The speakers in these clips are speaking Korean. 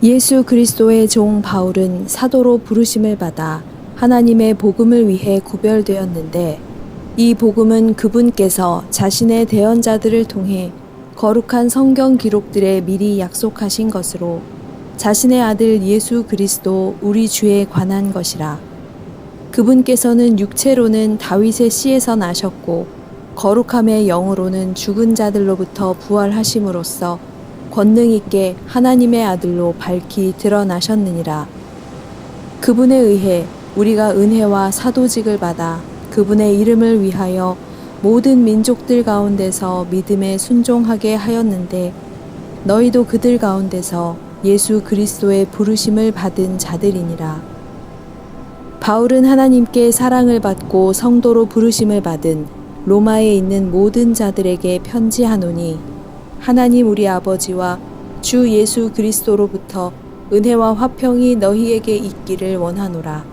예수 그리스도의 종 바울은 사도로 부르심을 받아 하나님의 복음을 위해 구별되었는데, 이 복음은 그분께서 자신의 대언자들을 통해 거룩한 성경 기록들에 미리 약속하신 것으로 자신의 아들 예수 그리스도 우리 주에 관한 것이라. 그분께서는 육체로는 다윗의 씨에서 나셨고 거룩함의 영으로는 죽은 자들로부터 부활하심으로써 권능 있게 하나님의 아들로 밝히 드러나셨느니라. 그분에 의해 우리가 은혜와 사도직을 받아 그분의 이름을 위하여 모든 민족들 가운데서 믿음에 순종하게 하였는데, 너희도 그들 가운데서 예수 그리스도의 부르심을 받은 자들이니라. 바울은 하나님께 사랑을 받고 성도로 부르심을 받은 로마에 있는 모든 자들에게 편지하노니, 하나님 우리 아버지와 주 예수 그리스도로부터 은혜와 화평이 너희에게 있기를 원하노라.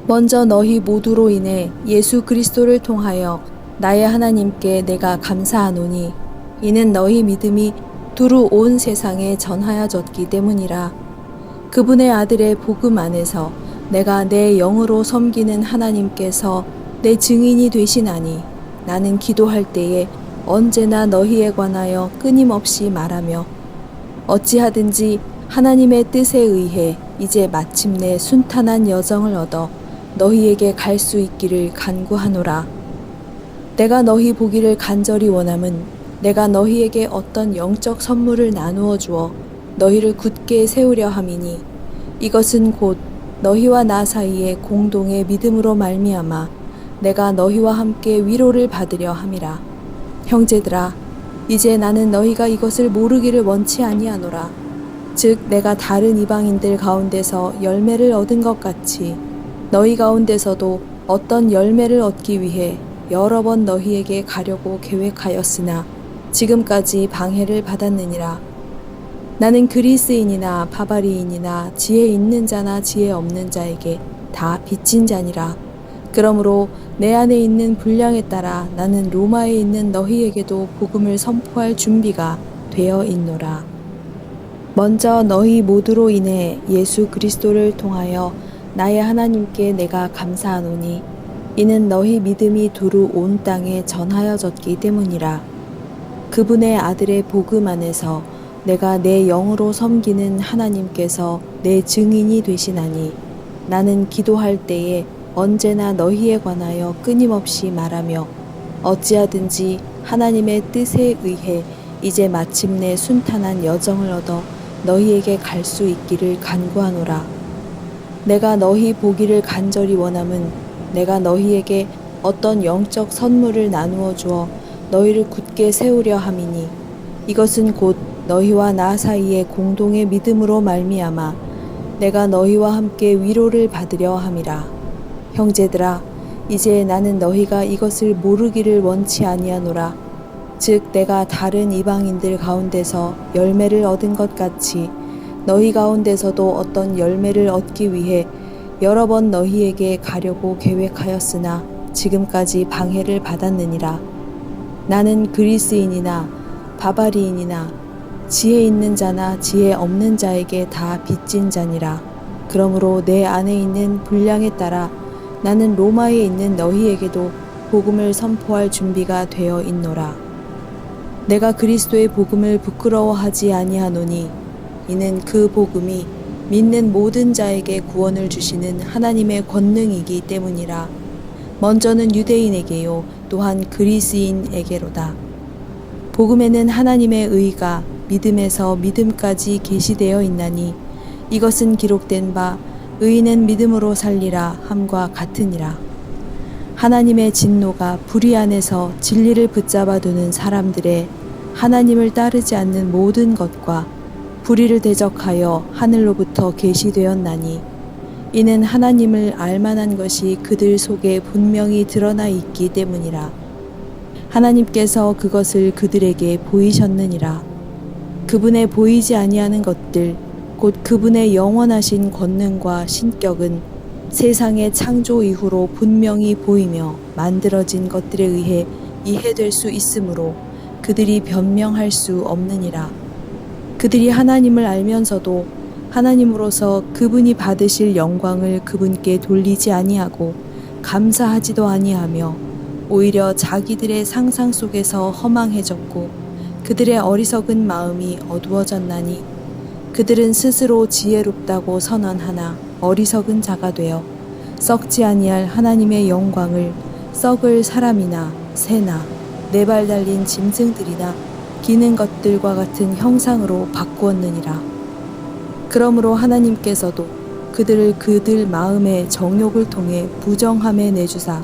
먼저 너희 모두로 인해 예수 그리스도를 통하여 나의 하나님께 내가 감사하노니, 이는 너희 믿음이 두루 온 세상에 전하여졌기 때문이라. 그분의 아들의 복음 안에서 내가 내 영으로 섬기는 하나님께서 내 증인이 되시나니, 나는 기도할 때에 언제나 너희에 관하여 끊임없이 말하며 어찌하든지 하나님의 뜻에 의해 이제 마침내 순탄한 여정을 얻어 너희에게 갈 수 있기를 간구하노라. 내가 너희 보기를 간절히 원함은 내가 너희에게 어떤 영적 선물을 나누어 주어 너희를 굳게 세우려 함이니, 이것은 곧 너희와 나 사이에 공동의 믿음으로 말미암아 내가 너희와 함께 위로를 받으려 함이라. 형제들아, 이제 나는 너희가 이것을 모르기를 원치 아니하노라. 즉 내가 다른 이방인들 가운데서 열매를 얻은 것 같이 너희 가운데서도 어떤 열매를 얻기 위해 여러 번 너희에게 가려고 계획하였으나 지금까지 방해를 받았느니라. 나는 그리스인이나 바바리인이나 지혜 있는 자나 지혜 없는 자에게 다 빚진 자니라. 그러므로 내 안에 있는 분량에 따라 나는 로마에 있는 너희에게도 복음을 선포할 준비가 되어 있노라. 먼저 너희 모두로 인해 예수 그리스도를 통하여 나의 하나님께 내가 감사하노니, 이는 너희 믿음이 두루 온 땅에 전하여졌기 때문이라. 그분의 아들의 복음 안에서 내가 내 영으로 섬기는 하나님께서 내 증인이 되시나니, 나는 기도할 때에 언제나 너희에 관하여 끊임없이 말하며 어찌하든지 하나님의 뜻에 의해 이제 마침내 순탄한 여정을 얻어 너희에게 갈 수 있기를 간구하노라. 내가 너희 보기를 간절히 원함은 내가 너희에게 어떤 영적 선물을 나누어 주어 너희를 굳게 세우려 함이니, 이것은 곧 너희와 나 사이에 공동의 믿음으로 말미암아 내가 너희와 함께 위로를 받으려 함이라. 형제들아, 이제 나는 너희가 이것을 모르기를 원치 아니하노라. 즉 내가 다른 이방인들 가운데서 열매를 얻은 것 같이 너희 가운데서도 어떤 열매를 얻기 위해 여러 번 너희에게 가려고 계획하였으나 지금까지 방해를 받았느니라. 나는 그리스인이나 바바리인이나 지혜 있는 자나 지혜 없는 자에게 다 빚진 자니라. 그러므로 내 안에 있는 분량에 따라 나는 로마에 있는 너희에게도 복음을 선포할 준비가 되어 있노라. 내가 그리스도의 복음을 부끄러워하지 아니하노니, 이는 그 복음이 믿는 모든 자에게 구원을 주시는 하나님의 권능이기 때문이라. 먼저는 유대인에게요 또한 그리스인에게로다. 복음에는 하나님의 의가 믿음에서 믿음까지 계시되어 있나니, 이것은 기록된 바 의인은 믿음으로 살리라 함과 같으니라. 하나님의 진노가 불의 안에서 진리를 붙잡아 두는 사람들의 하나님을 따르지 않는 모든 것과 불의를 대적하여 하늘로부터 계시되었나니, 이는 하나님을 알만한 것이 그들 속에 분명히 드러나 있기 때문이라. 하나님께서 그것을 그들에게 보이셨느니라. 그분의 보이지 아니하는 것들 곧 그분의 영원하신 권능과 신격은 세상의 창조 이후로 분명히 보이며 만들어진 것들에 의해 이해될 수 있으므로 그들이 변명할 수 없느니라. 그들이 하나님을 알면서도 하나님으로서 그분이 받으실 영광을 그분께 돌리지 아니하고 감사하지도 아니하며 오히려 자기들의 상상 속에서 허망해졌고 그들의 어리석은 마음이 어두워졌나니 그들은 스스로 지혜롭다고 선언하나 어리석은 자가 되어 썩지 아니할 하나님의 영광을 썩을 사람이나 새나 네 발 달린 짐승들이나 기는 것들과 같은 형상으로 바꾸었느니라. 그러므로 하나님께서도 그들을 그들 마음의 정욕을 통해 부정함에 내주사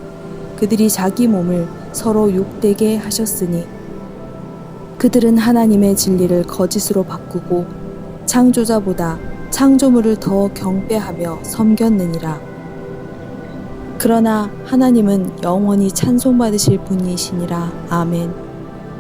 그들이 자기 몸을 서로 욕되게 하셨으니 그들은 하나님의 진리를 거짓으로 바꾸고 창조자보다 창조물을 더 경배하며 섬겼느니라. 그러나 하나님은 영원히 찬송받으실 분이시니라. 아멘.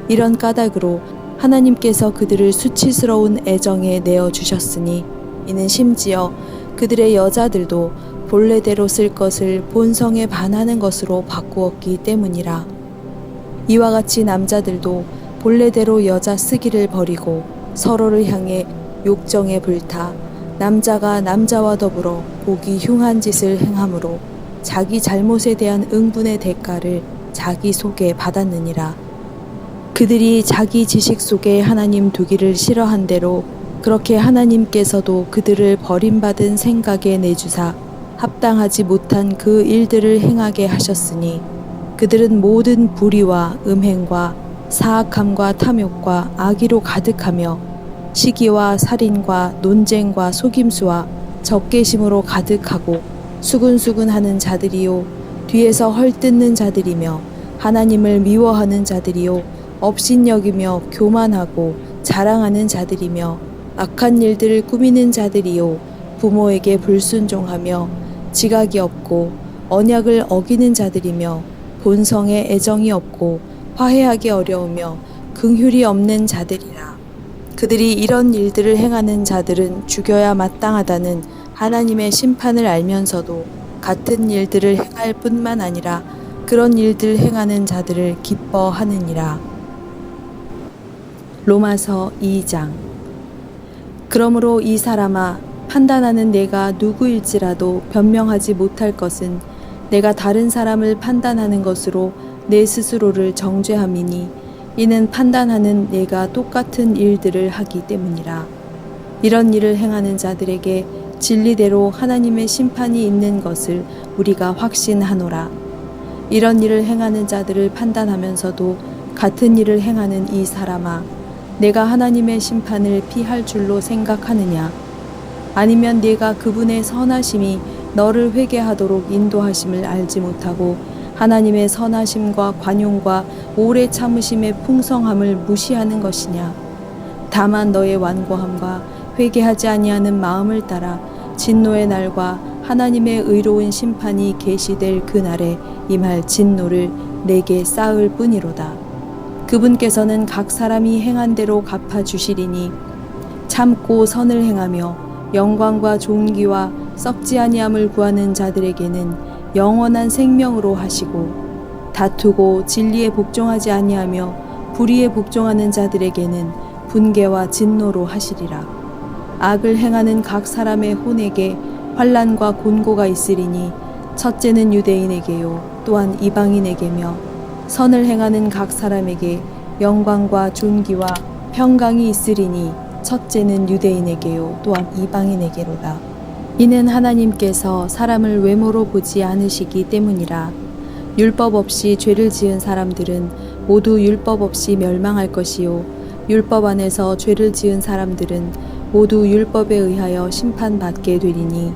이런 까닭으로 하나님께서 그들을 수치스러운 애정에 내어주셨으니 이는 심지어 그들의 여자들도 본래대로 쓸 것을 본성에 반하는 것으로 바꾸었기 때문이라. 이와 같이 남자들도 본래대로 여자 쓰기를 버리고 서로를 향해 욕정에 불타 남자가 남자와 더불어 보기 흉한 짓을 행함으로 자기 잘못에 대한 응분의 대가를 자기 속에 받았느니라. 그들이 자기 지식 속에 하나님 두기를 싫어한 대로 그렇게 하나님께서도 그들을 버림받은 생각에 내주사 합당하지 못한 그 일들을 행하게 하셨으니 그들은 모든 불의와 음행과 사악함과 탐욕과 악의로 가득하며 시기와 살인과 논쟁과 속임수와 적개심으로 가득하고 수군수군하는 자들이요 뒤에서 헐뜯는 자들이며 하나님을 미워하는 자들이요 업신여기며 교만하고 자랑하는 자들이며 악한 일들을 꾸미는 자들이요 부모에게 불순종하며 지각이 없고 언약을 어기는 자들이며 본성에 애정이 없고 화해하기 어려우며 긍휼이 없는 자들이라. 그들이 이런 일들을 행하는 자들은 죽여야 마땅하다는 하나님의 심판을 알면서도 같은 일들을 행할 뿐만 아니라 그런 일들 행하는 자들을 기뻐하느니라. 로마서 2장. 그러므로 이 사람아, 판단하는 내가 누구일지라도 변명하지 못할 것은 내가 다른 사람을 판단하는 것으로 내 스스로를 정죄함이니 이는 판단하는 내가 똑같은 일들을 하기 때문이라. 이런 일을 행하는 자들에게 진리대로 하나님의 심판이 있는 것을 우리가 확신하노라. 이런 일을 행하는 자들을 판단하면서도 같은 일을 행하는 이 사람아, 내가 하나님의 심판을 피할 줄로 생각하느냐? 아니면 네가 그분의 선하심이 너를 회개하도록 인도하심을 알지 못하고 하나님의 선하심과 관용과 오래 참으심의 풍성함을 무시하는 것이냐? 다만 너의 완고함과 회개하지 아니하는 마음을 따라 진노의 날과 하나님의 의로운 심판이 계시될 그날에 임할 진노를 내게 쌓을 뿐이로다. 그분께서는 각 사람이 행한 대로 갚아주시리니 참고 선을 행하며 영광과 존귀와 썩지 아니함을 구하는 자들에게는 영원한 생명으로 하시고 다투고 진리에 복종하지 아니하며 불의에 복종하는 자들에게는 분개와 진노로 하시리라. 악을 행하는 각 사람의 혼에게 환난과 곤고가 있으리니 첫째는 유대인에게요 또한 이방인에게며 선을 행하는 각 사람에게 영광과 존귀와 평강이 있으리니 첫째는 유대인에게요 또한 이방인에게로다. 이는 하나님께서 사람을 외모로 보지 않으시기 때문이라. 율법 없이 죄를 지은 사람들은 모두 율법 없이 멸망할 것이요 율법 안에서 죄를 지은 사람들은 모두 율법에 의하여 심판받게 되리니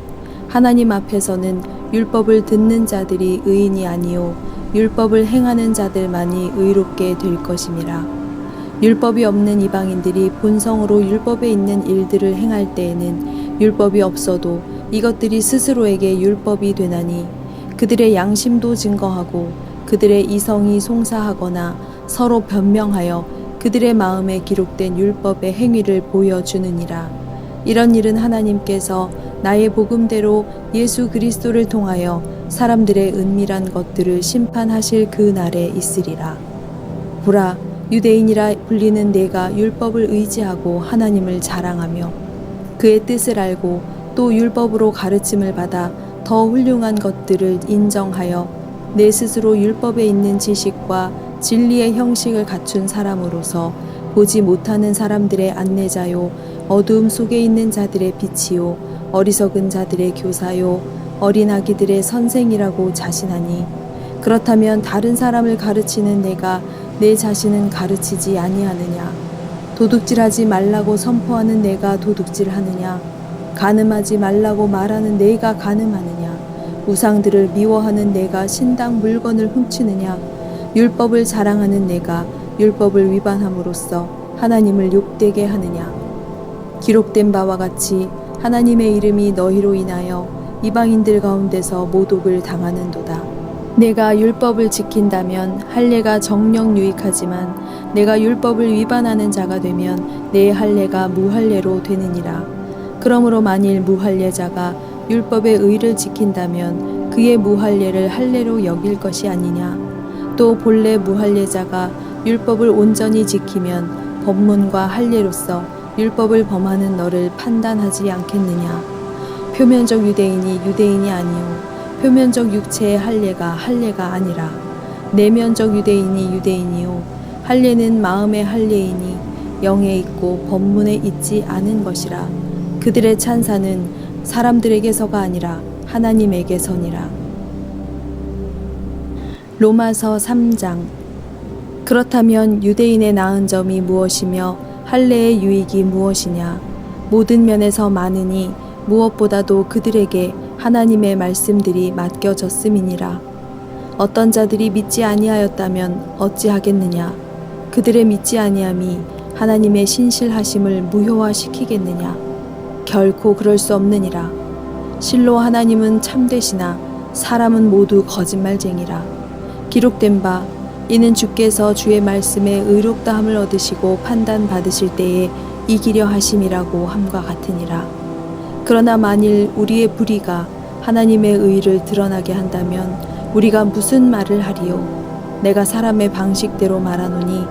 하나님 앞에서는 율법을 듣는 자들이 의인이 아니요 율법을 행하는 자들만이 의롭게 될 것임이라. 율법이 없는 이방인들이 본성으로 율법에 있는 일들을 행할 때에는 율법이 없어도 이것들이 스스로에게 율법이 되나니 그들의 양심도 증거하고 그들의 이성이 송사하거나 서로 변명하여 그들의 마음에 기록된 율법의 행위를 보여주느니라. 이런 일은 하나님께서 나의 복음대로 예수 그리스도를 통하여 사람들의 은밀한 것들을 심판하실 그 날에 있으리라. 보라, 유대인이라 불리는 내가 율법을 의지하고 하나님을 자랑하며 그의 뜻을 알고 또 율법으로 가르침을 받아 더 훌륭한 것들을 인정하여 내 스스로 율법에 있는 지식과 진리의 형식을 갖춘 사람으로서 보지 못하는 사람들의 안내자요 어두움 속에 있는 자들의 빛이요 어리석은 자들의 교사요 어린 아기들의 선생이라고 자신하니 그렇다면 다른 사람을 가르치는 내가 내 자신은 가르치지 아니하느냐? 도둑질하지 말라고 선포하는 내가 도둑질하느냐? 간음하지 말라고 말하는 내가 간음하느냐? 우상들을 미워하는 내가 신당 물건을 훔치느냐? 율법을 자랑하는 내가 율법을 위반함으로써 하나님을 욕되게 하느냐? 기록된 바와 같이 하나님의 이름이 너희로 인하여 이방인들 가운데서 모독을 당하는도다. 내가 율법을 지킨다면 할례가 정녕 유익하지만 내가 율법을 위반하는 자가 되면 내 할례가 무할례로 되느니라. 그러므로 만일 무할례자가 율법의 의를 지킨다면 그의 무할례를 할례로 여길 것이 아니냐. 또 본래 무할례자가 율법을 온전히 지키면 법문과 할례로서 율법을 범하는 너를 판단하지 않겠느냐. 표면적 유대인이 유대인이 아니요 표면적 육체의 할례가 할례가 아니라 내면적 유대인이 유대인이요 할례는 마음의 할례이니 영에 있고 법문에 있지 않은 것이라. 그들의 찬사는 사람들에게서가 아니라 하나님에게서니라. 로마서 3장. 그렇다면 유대인의 나은 점이 무엇이며 할례의 유익이 무엇이냐? 모든 면에서 많으니 무엇보다도 그들에게 하나님의 말씀들이 맡겨졌음이니라. 어떤 자들이 믿지 아니하였다면 어찌하겠느냐? 그들의 믿지 아니함이 하나님의 신실하심을 무효화시키겠느냐? 결코 그럴 수 없느니라. 실로 하나님은 참되시나 사람은 모두 거짓말쟁이라. 기록된 바 이는 주께서 주의 말씀에 의롭다함을 얻으시고 판단받으실 때에 이기려 하심이라고 함과 같으니라. 그러나 만일 우리의 불의가 하나님의 의를 드러나게 한다면 우리가 무슨 말을 하리요? 내가 사람의 방식대로 말하노니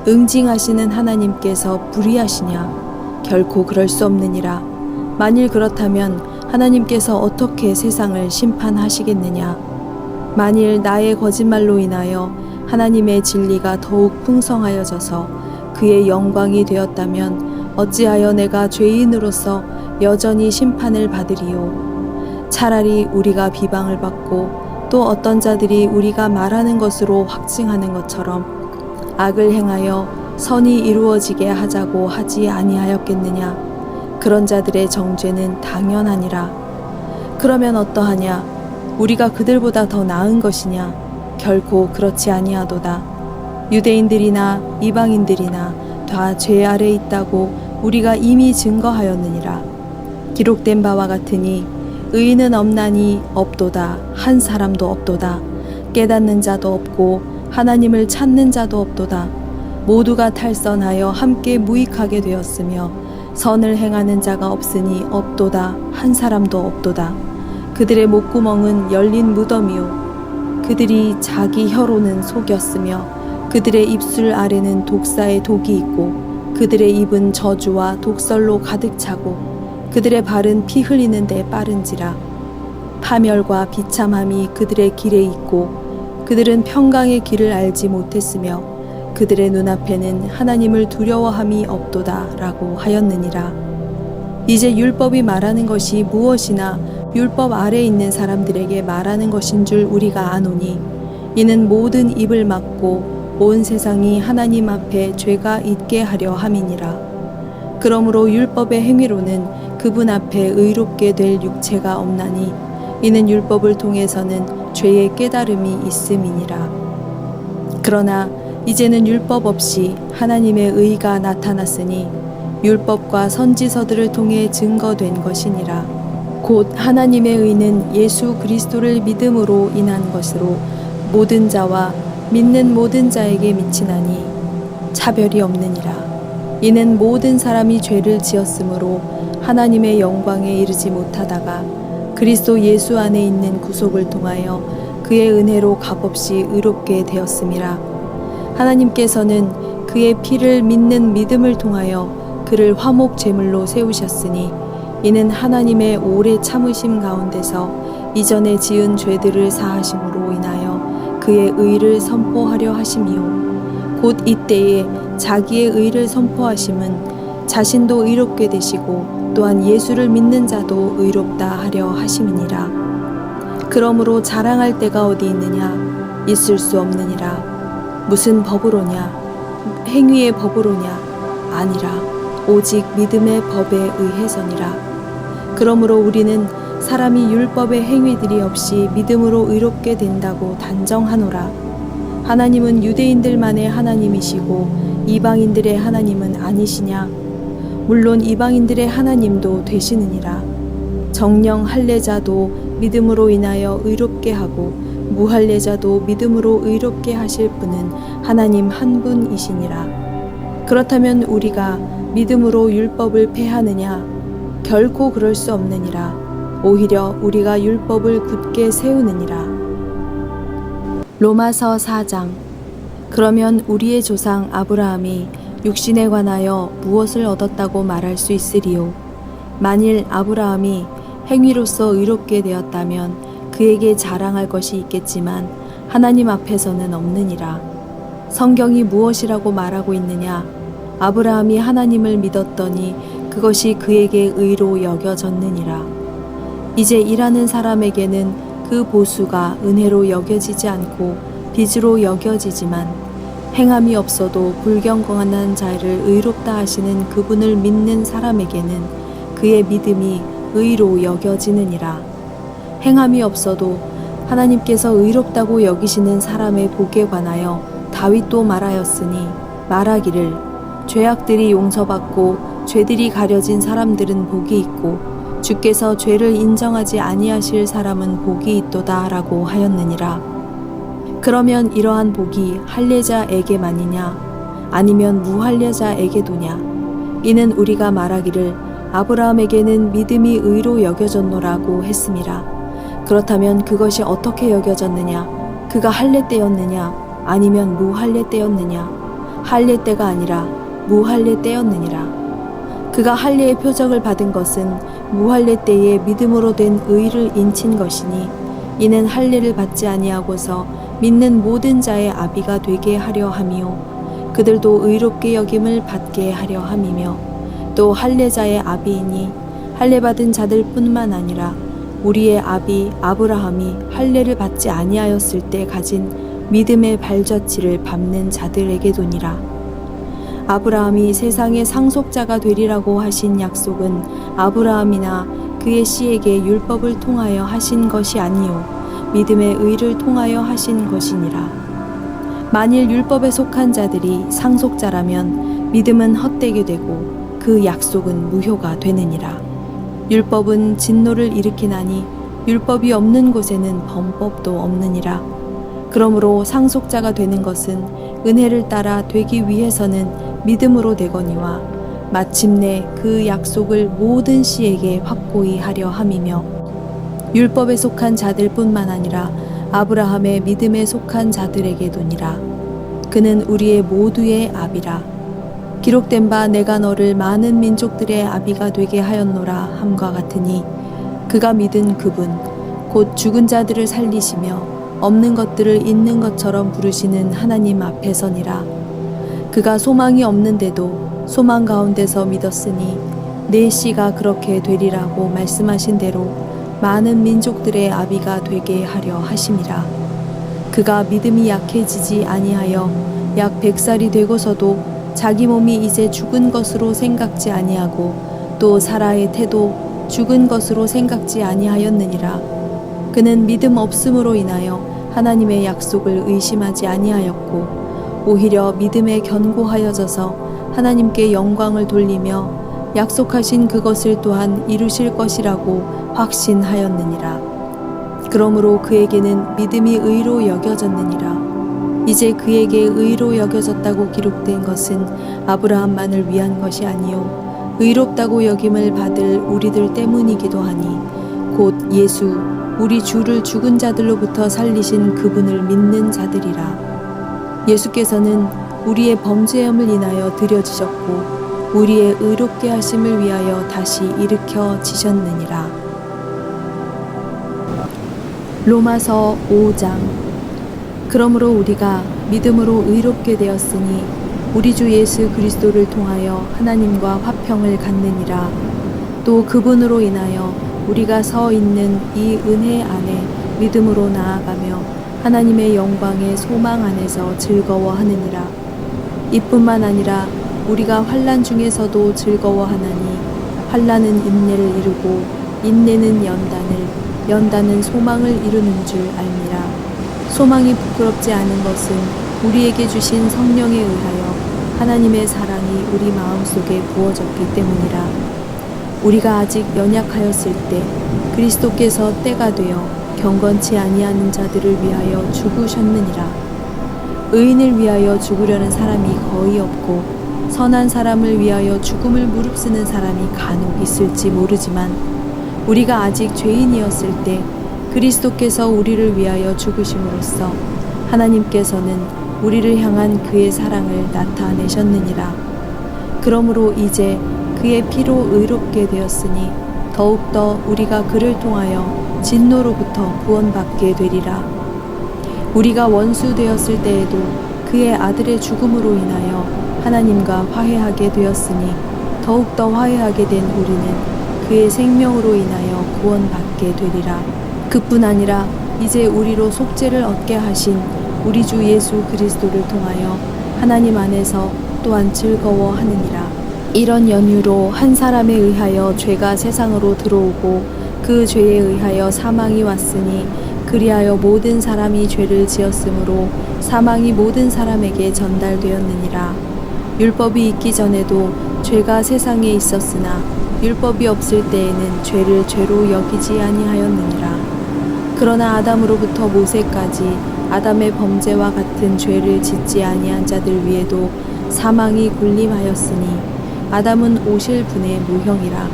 응징하시는 하나님께서 불의하시냐? 결코 그럴 수 없느니라. 만일 그렇다면 하나님께서 어떻게 세상을 심판하시겠느냐? 만일 나의 거짓말로 인하여 하나님의 진리가 더욱 풍성하여져서 그의 영광이 되었다면 어찌하여 내가 죄인으로서 여전히 심판을 받으리요. 차라리 우리가 비방을 받고 또 어떤 자들이 우리가 말하는 것으로 확증하는 것처럼 악을 행하여 선이 이루어지게 하자고 하지 아니하였겠느냐. 그런 자들의 정죄는 당연하니라. 그러면 어떠하냐? 우리가 그들보다 더 나은 것이냐? 결코 그렇지 아니하도다. 유대인들이나 이방인들이나 다 죄 아래 있다고 우리가 이미 증거하였느니라. 기록된 바와 같으니 의인은 없나니 없도다. 한 사람도 없도다. 깨닫는 자도 없고 하나님을 찾는 자도 없도다. 모두가 탈선하여 함께 무익하게 되었으며 선을 행하는 자가 없으니 없도다. 한 사람도 없도다. 그들의 목구멍은 열린 무덤이요 그들이 자기 혀로는 속였으며 그들의 입술 아래는 독사의 독이 있고 그들의 입은 저주와 독설로 가득 차고 그들의 발은 피 흘리는 데 빠른지라. 파멸과 비참함이 그들의 길에 있고 그들은 평강의 길을 알지 못했으며 그들의 눈앞에는 하나님을 두려워함이 없도다 라고 하였느니라. 이제 율법이 말하는 것이 무엇이나 율법 아래 있는 사람들에게 말하는 것인 줄 우리가 아노니 이는 모든 입을 막고 온 세상이 하나님 앞에 죄가 있게 하려 함이니라. 그러므로 율법의 행위로는 그분 앞에 의롭게 될 육체가 없나니 이는 율법을 통해서는 죄의 깨달음이 있음이니라. 그러나 이제는 율법 없이 하나님의 의가 나타났으니 율법과 선지서들을 통해 증거된 것이니라. 곧 하나님의 의는 예수 그리스도를 믿음으로 인한 것으로 모든 자와 믿는 모든 자에게 미치나니 차별이 없느니라. 이는 모든 사람이 죄를 지었으므로 하나님의 영광에 이르지 못하다가 그리스도 예수 안에 있는 구속을 통하여 그의 은혜로 값없이 의롭게 되었음이라. 하나님께서는 그의 피를 믿는 믿음을 통하여 그를 화목 제물로 세우셨으니 이는 하나님의 오래 참으심 가운데서 이전에 지은 죄들을 사하심으로 인하여 그의 의를 선포하려 하심이요 곧 이때에 자기의 의를 선포하심은 자신도 의롭게 되시고 또한 예수를 믿는 자도 의롭다 하려 하심이니라. 그러므로 자랑할 데가 어디 있느냐? 있을 수 없느니라. 무슨 법으로냐? 행위의 법으로냐? 아니라 오직 믿음의 법에 의해서니라. 그러므로 우리는 사람이 율법의 행위들이 없이 믿음으로 의롭게 된다고 단정하노라. 하나님은 유대인들만의 하나님이시고 이방인들의 하나님은 아니시냐? 물론 이방인들의 하나님도 되시느니라. 정령 할례자도 믿음으로 인하여 의롭게 하고 무할례자도 믿음으로 의롭게 하실 분은 하나님 한 분이시니라. 그렇다면 우리가 믿음으로 율법을 폐하느냐? 결코 그럴 수 없느니라. 오히려 우리가 율법을 굳게 세우느니라. 로마서 4장. 그러면 우리의 조상 아브라함이 육신에 관하여 무엇을 얻었다고 말할 수 있으리요? 만일 아브라함이 행위로서 의롭게 되었다면 그에게 자랑할 것이 있겠지만 하나님 앞에서는 없느니라. 성경이 무엇이라고 말하고 있느냐? 아브라함이 하나님을 믿었더니 그것이 그에게 의로 여겨졌느니라. 이제 일하는 사람에게는 그 보수가 은혜로 여겨지지 않고 빚으로 여겨지지만 행함이 없어도 불경건한 자를 의롭다 하시는 그분을 믿는 사람에게는 그의 믿음이 의로 여겨지느니라. 행함이 없어도 하나님께서 의롭다고 여기시는 사람의 복에 관하여 다윗도 말하였으니 말하기를 죄악들이 용서받고 죄들이 가려진 사람들은 복이 있고 주께서 죄를 인정하지 아니하실 사람은 복이 있도다 라고 하였느니라. 그러면 이러한 복이 할례자에게만이냐 아니면 무할례자에게도냐? 이는 우리가 말하기를 아브라함에게는 믿음이 의로 여겨졌노라고 했음이라. 그렇다면 그것이 어떻게 여겨졌느냐? 그가 할례 때였느냐 아니면 무할례 때였느냐? 할례 때가 아니라 무할례 때였느니라. 그가 할례의 표적을 받은 것은 무할례 때에 믿음으로 된 의를 인친 것이니 이는 할례를 받지 아니하고서 믿는 모든 자의 아비가 되게 하려 함이요 그들도 의롭게 여김을 받게 하려 함이며 또 할례자의 아비이니 할례 받은 자들뿐만 아니라 우리의 아비 아브라함이 할례를 받지 아니하였을 때 가진 믿음의 발자취를 밟는 자들에게도니라. 아브라함이 세상의 상속자가 되리라고 하신 약속은 아브라함이나 그의 씨에게 율법을 통하여 하신 것이 아니요 믿음의 의를 통하여 하신 것이니라. 만일 율법에 속한 자들이 상속자라면 믿음은 헛되게 되고 그 약속은 무효가 되느니라. 율법은 진노를 일으키나니 율법이 없는 곳에는 범법도 없느니라. 그러므로 상속자가 되는 것은 은혜를 따라 되기 위해서는 믿음으로 되거니와 마침내 그 약속을 모든 씨에게 확고히 하려 함이며 율법에 속한 자들뿐만 아니라 아브라함의 믿음에 속한 자들에게도니라. 그는 우리의 모두의 아비라. 기록된 바 내가 너를 많은 민족들의 아비가 되게 하였노라 함과 같으니 그가 믿은 그분 곧 죽은 자들을 살리시며 없는 것들을 있는 것처럼 부르시는 하나님 앞에서니라. 그가 소망이 없는데도 소망 가운데서 믿었으니 내 씨가 그렇게 되리라고 말씀하신 대로 많은 민족들의 아비가 되게 하려 하심이라. 그가 믿음이 약해지지 아니하여 약 100살이 되고서도 자기 몸이 이제 죽은 것으로 생각지 아니하고 또 사라의 태도 죽은 것으로 생각지 아니하였느니라. 그는 믿음 없음으로 인하여 하나님의 약속을 의심하지 아니하였고 오히려 믿음에 견고하여져서 하나님께 영광을 돌리며 약속하신 그것을 또한 이루실 것이라고 확신하였느니라. 그러므로 그에게는 믿음이 의로 여겨졌느니라. 이제 그에게 의로 여겨졌다고 기록된 것은 아브라함만을 위한 것이 아니요 의롭다고 여김을 받을 우리들 때문이기도 하니 곧 예수 우리 주를 죽은 자들로부터 살리신 그분을 믿는 자들이라. 예수께서는 우리의 범죄함을 인하여 들여지셨고 우리의 의롭게 하심을 위하여 다시 일으켜 지셨느니라. 로마서 5장. 그러므로 우리가 믿음으로 의롭게 되었으니 우리 주 예수 그리스도를 통하여 하나님과 화평을 갖느니라. 또 그분으로 인하여 우리가 서 있는 이 은혜 안에 믿음으로 나아가며 하나님의 영광의 소망 안에서 즐거워하느니라. 이뿐만 아니라 우리가 환난 중에서도 즐거워하나니 환난은 인내를 이루고 인내는 연단은 소망을 이루는 줄 알미라. 소망이 부끄럽지 않은 것은 우리에게 주신 성령에 의하여 하나님의 사랑이 우리 마음속에 부어졌기 때문이라. 우리가 아직 연약하였을 때 그리스도께서 때가 되어 경건치 아니하는 자들을 위하여 죽으셨느니라. 의인을 위하여 죽으려는 사람이 거의 없고 선한 사람을 위하여 죽음을 무릅쓰는 사람이 간혹 있을지 모르지만 우리가 아직 죄인이었을 때 그리스도께서 우리를 위하여 죽으심으로써 하나님께서는 우리를 향한 그의 사랑을 나타내셨느니라. 그러므로 이제 그의 피로 의롭게 되었으니 더욱더 우리가 그를 통하여 진노로부터 구원받게 되리라. 우리가 원수 되었을 때에도 그의 아들의 죽음으로 인하여 하나님과 화해하게 되었으니 더욱더 화해하게 된 우리는 그의 생명으로 인하여 구원받게 되리라. 그뿐 아니라 이제 우리로 속죄를 얻게 하신 우리 주 예수 그리스도를 통하여 하나님 안에서 또한 즐거워하느니라. 이런 연유로 한 사람에 의하여 죄가 세상으로 들어오고 그 죄에 의하여 사망이 왔으니 그리하여 모든 사람이 죄를 지었으므로 사망이 모든 사람에게 전달되었느니라. 율법이 있기 전에도 죄가 세상에 있었으나 율법이 없을 때에는 죄를 죄로 여기지 아니하였느니라. 그러나 아담으로부터 모세까지 아담의 범죄와 같은 죄를 짓지 아니한 자들 위에도 사망이 군림하였으니 아담은 오실 분의 모형이라.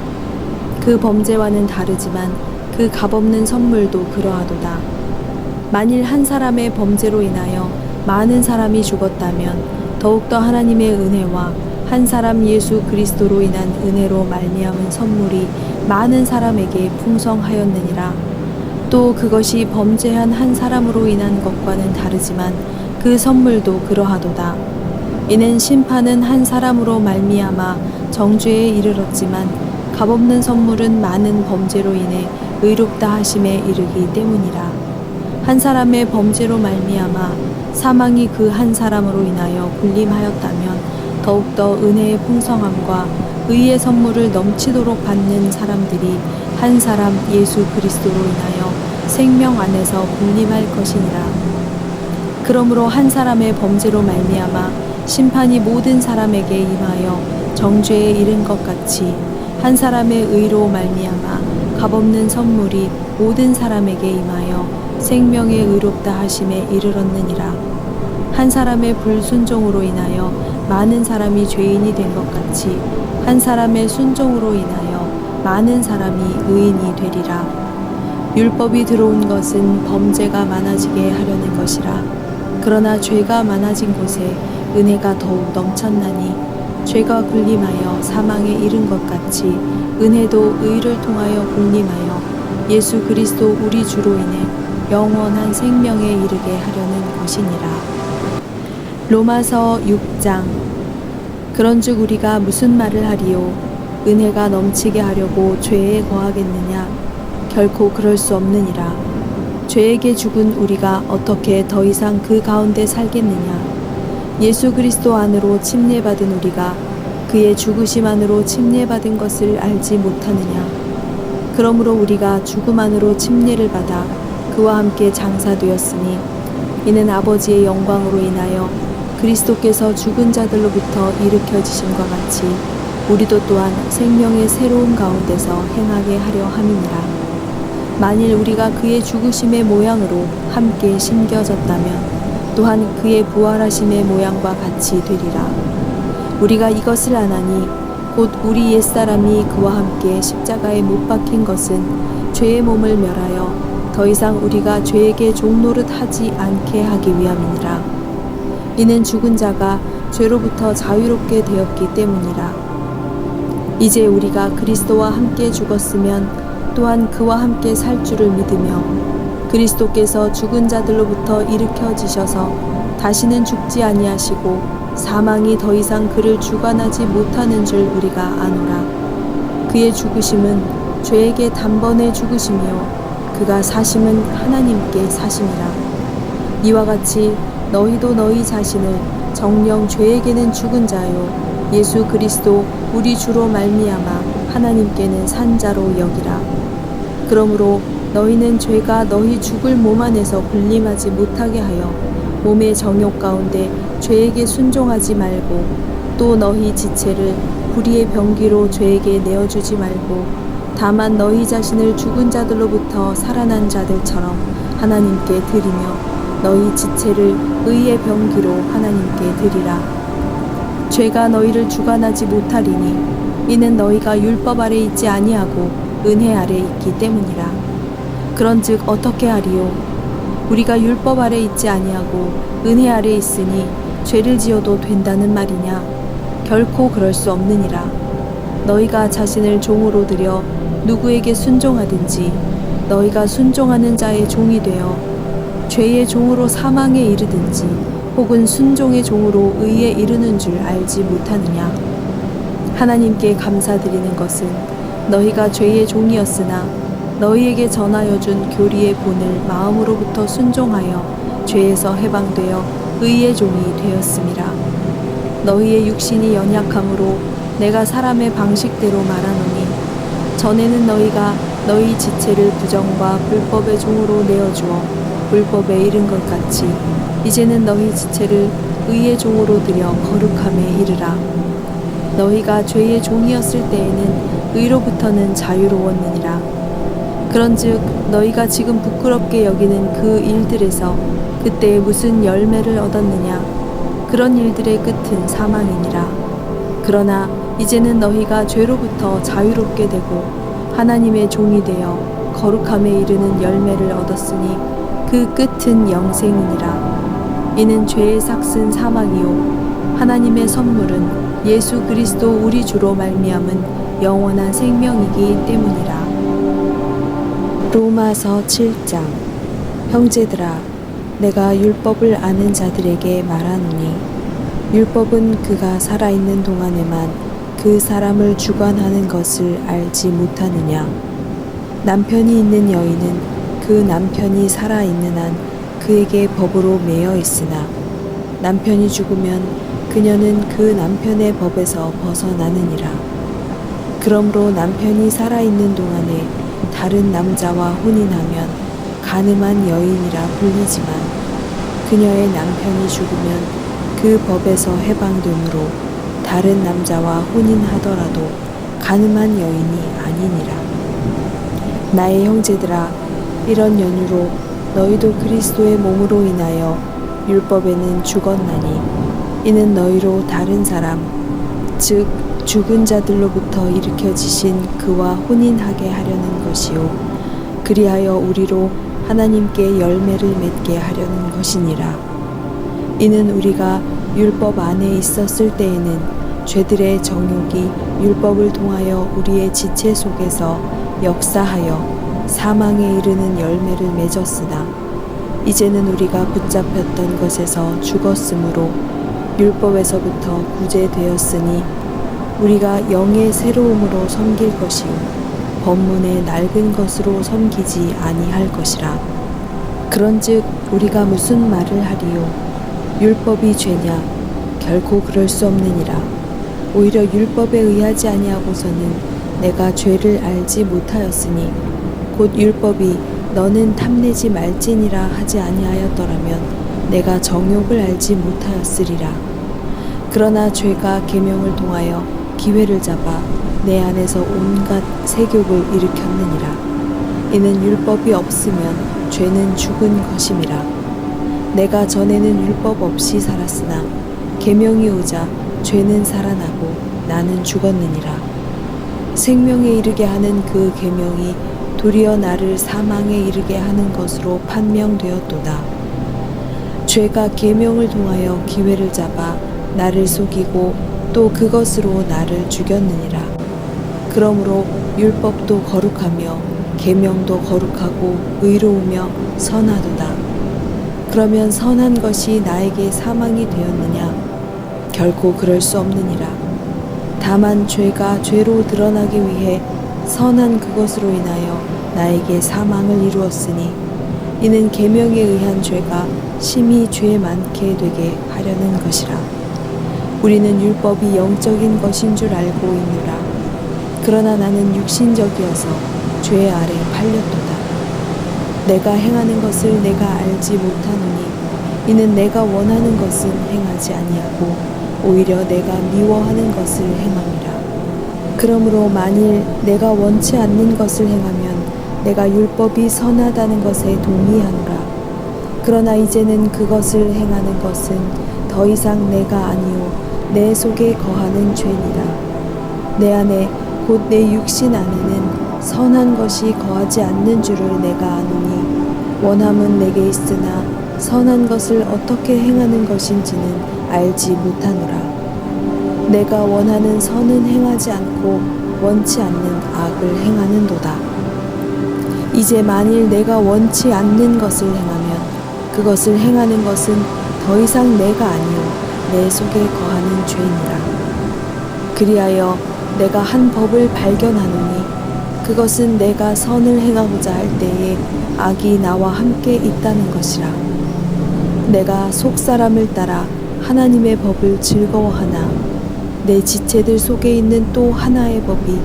그 범죄와는 다르지만 그 값없는 선물도 그러하도다. 만일 한 사람의 범죄로 인하여 많은 사람이 죽었다면 더욱더 하나님의 은혜와 한 사람 예수 그리스도로 인한 은혜로 말미암은 선물이 많은 사람에게 풍성하였느니라. 또 그것이 범죄한 한 사람으로 인한 것과는 다르지만 그 선물도 그러하도다. 이는 심판은 한 사람으로 말미암아 정죄에 이르렀지만 값없는 선물은 많은 범죄로 인해 의롭다 하심에 이르기 때문이라. 한 사람의 범죄로 말미암아 사망이 그 한 사람으로 인하여 군림하였다면 더욱더 은혜의 풍성함과 의의 선물을 넘치도록 받는 사람들이 한 사람 예수 그리스도로 인하여 생명 안에서 군림할 것이니라. 그러므로 한 사람의 범죄로 말미암아 심판이 모든 사람에게 임하여 정죄에 이른 것 같이 한 사람의 의로 말미암아 값없는 선물이 모든 사람에게 임하여 생명의 의롭다 하심에 이르렀느니라. 한 사람의 불순종으로 인하여 많은 사람이 죄인이 된 것 같이 한 사람의 순종으로 인하여 많은 사람이 의인이 되리라. 율법이 들어온 것은 범죄가 많아지게 하려는 것이라. 그러나 죄가 많아진 곳에 은혜가 더욱 넘쳤나니 죄가 군림하여 사망에 이른 것 같이 은혜도 의를 통하여 군림하여 예수 그리스도 우리 주로 인해 영원한 생명에 이르게 하려는 것이니라. 로마서 6장. 그런즉 우리가 무슨 말을 하리요? 은혜가 넘치게 하려고 죄에 거하겠느냐? 결코 그럴 수 없느니라. 죄에게 죽은 우리가 어떻게 더 이상 그 가운데 살겠느냐? 예수 그리스도 안으로 침례받은 우리가 그의 죽으심 안으로 침례받은 것을 알지 못하느냐? 그러므로 우리가 죽음 안으로 침례를 받아 그와 함께 장사되었으니 이는 아버지의 영광으로 인하여 그리스도께서 죽은 자들로부터 일으켜지심과 같이 우리도 또한 생명의 새로운 가운데서 행하게 하려 함이니라. 만일 우리가 그의 죽으심의 모양으로 함께 심겨졌다면 또한 그의 부활하심의 모양과 같이 되리라. 우리가 이것을 아나니 곧 우리 옛사람이 그와 함께 십자가에 못 박힌 것은 죄의 몸을 멸하여 더 이상 우리가 죄에게 종노릇 하지 않게 하기 위함이니라. 이는 죽은 자가 죄로부터 자유롭게 되었기 때문이라. 이제 우리가 그리스도와 함께 죽었으면 또한 그와 함께 살 줄을 믿으며 그리스도께서 죽은 자들로부터 일으켜지셔서 다시는 죽지 아니하시고 사망이 더 이상 그를 주관하지 못하는 줄 우리가 아노라. 그의 죽으심은 죄에게 단번에 죽으심이요 그가 사심은 하나님께 사심이라. 이와 같이 너희도 너희 자신을 정녕 죄에게는 죽은 자요 예수 그리스도 우리 주로 말미암아 하나님께는 산 자로 여기라. 그러므로 너희는 죄가 너희 죽을 몸 안에서 군림하지 못하게 하여 몸의 정욕 가운데 죄에게 순종하지 말고 또 너희 지체를 불의의 병기로 죄에게 내어주지 말고 다만 너희 자신을 죽은 자들로부터 살아난 자들처럼 하나님께 드리며 너희 지체를 의의 병기로 하나님께 드리라. 죄가 너희를 주관하지 못하리니 이는 너희가 율법 아래 있지 아니하고 은혜 아래 있기 때문이라. 그런즉 어떻게 하리요? 우리가 율법 아래 있지 아니하고 은혜 아래 있으니 죄를 지어도 된다는 말이냐? 결코 그럴 수 없느니라. 너희가 자신을 종으로 들여 누구에게 순종하든지 너희가 순종하는 자의 종이 되어 죄의 종으로 사망에 이르든지 혹은 순종의 종으로 의에 이르는 줄 알지 못하느냐? 하나님께 감사드리는 것은 너희가 죄의 종이었으나 너희에게 전하여 준 교리의 본을 마음으로부터 순종하여 죄에서 해방되어 의의 종이 되었음이라. 너희의 육신이 연약함으로 내가 사람의 방식대로 말하노니 전에는 너희가 너희 지체를 부정과 불법의 종으로 내어주어 불법에 이른 것 같이 이제는 너희 지체를 의의 종으로 들여 거룩함에 이르라. 너희가 죄의 종이었을 때에는 의로부터는 자유로웠느니라. 그런즉 너희가 지금 부끄럽게 여기는 그 일들에서 그때 무슨 열매를 얻었느냐? 그런 일들의 끝은 사망이니라. 그러나 이제는 너희가 죄로부터 자유롭게 되고 하나님의 종이 되어 거룩함에 이르는 열매를 얻었으니 그 끝은 영생이니라. 이는 죄의 삭은 사망이요 하나님의 선물은 예수 그리스도 우리 주로 말미암은 영원한 생명이기 때문이라. 로마서 7장. 형제들아, 내가 율법을 아는 자들에게 말하노니 율법은 그가 살아있는 동안에만 그 사람을 주관하는 것을 알지 못하느냐? 남편이 있는 여인은 그 남편이 살아있는 한 그에게 법으로 매여 있으나 남편이 죽으면 그녀는 그 남편의 법에서 벗어나느니라. 그러므로 남편이 살아있는 동안에 다른 남자와 혼인하면 간음한 여인이라 불리지만 그녀의 남편이 죽으면 그 법에서 해방되므로 다른 남자와 혼인하더라도 간음한 여인이 아니니라. 나의 형제들아, 이런 연유로 너희도 그리스도의 몸으로 인하여 율법에는 죽었나니 이는 너희로 다른 사람 즉 죽은 자들로부터 일으켜지신 그와 혼인하게 하려는 것이요 그리하여 우리로 하나님께 열매를 맺게 하려는 것이니라. 이는 우리가 율법 안에 있었을 때에는 죄들의 정욕이 율법을 통하여 우리의 지체 속에서 역사하여 사망에 이르는 열매를 맺었으나 이제는 우리가 붙잡혔던 것에서 죽었으므로 율법에서부터 구제되었으니 우리가 영의 새로움으로 섬길 것이요 법문의 낡은 것으로 섬기지 아니할 것이라. 그런즉 우리가 무슨 말을 하리요? 율법이 죄냐? 결코 그럴 수 없느니라. 오히려 율법에 의하지 아니하고서는 내가 죄를 알지 못하였으니 곧 율법이 너는 탐내지 말지니라 하지 아니하였더라면 내가 정욕을 알지 못하였으리라. 그러나 죄가 계명을 통하여 기회를 잡아 내 안에서 온갖 세욕을 일으켰느니라. 이는 율법이 없으면 죄는 죽은 것임이라. 내가 전에는 율법 없이 살았으나 계명이 오자 죄는 살아나고 나는 죽었느니라. 생명에 이르게 하는 그 계명이 도리어 나를 사망에 이르게 하는 것으로 판명되었도다. 죄가 계명을 통하여 기회를 잡아 나를 속이고 또 그것으로 나를 죽였느니라. 그러므로 율법도 거룩하며 계명도 거룩하고 의로우며 선하도다. 그러면 선한 것이 나에게 사망이 되었느냐? 결코 그럴 수 없느니라. 다만 죄가 죄로 드러나기 위해 선한 그것으로 인하여 나에게 사망을 이루었으니 이는 계명에 의한 죄가 심히 죄 많게 되게 하려는 것이라. 우리는 율법이 영적인 것인 줄 알고 있노라. 그러나 나는 육신적이어서 죄 아래 팔렸도다. 내가 행하는 것을 내가 알지 못하노니 이는 내가 원하는 것은 행하지 아니하고 오히려 내가 미워하는 것을 행함이라. 그러므로 만일 내가 원치 않는 것을 행하면 내가 율법이 선하다는 것에 동의하노라. 그러나 이제는 그것을 행하는 것은 더 이상 내가 아니요 내 속에 거하는 죄니라. 내 안에 곧 내 육신 안에는 선한 것이 거하지 않는 줄을 내가 아노니 원함은 내게 있으나 선한 것을 어떻게 행하는 것인지는 알지 못하노라. 내가 원하는 선은 행하지 않고 원치 않는 악을 행하는도다. 이제 만일 내가 원치 않는 것을 행하면 그것을 행하는 것은 더 이상 내가 아니요 내 속에 거하는 죄니라. 그리하여 내가 한 법을 발견하노니 그것은 내가 선을 행하고자 할 때에 악이 나와 함께 있다는 것이라. 내가 속사람을 따라 하나님의 법을 즐거워하나 내 지체들 속에 있는 또 하나의 법이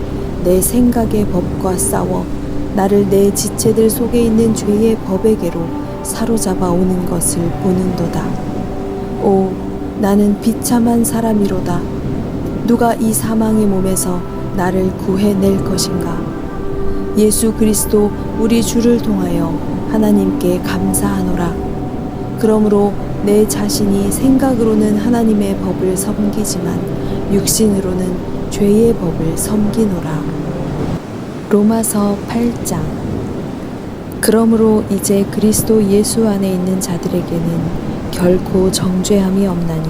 내 생각의 법과 싸워 나를 내 지체들 속에 있는 죄의 법에게로 사로잡아 오는 것을 보는도다. 오, 나는 비참한 사람이로다. 누가 이 사망의 몸에서 나를 구해낼 것인가? 예수 그리스도 우리 주를 통하여 하나님께 감사하노라. 그러므로 내 자신이 생각으로는 하나님의 법을 섬기지만 육신으로는 죄의 법을 섬기노라. 로마서 8장. 그러므로 이제 그리스도 예수 안에 있는 자들에게는 결코 정죄함이 없나니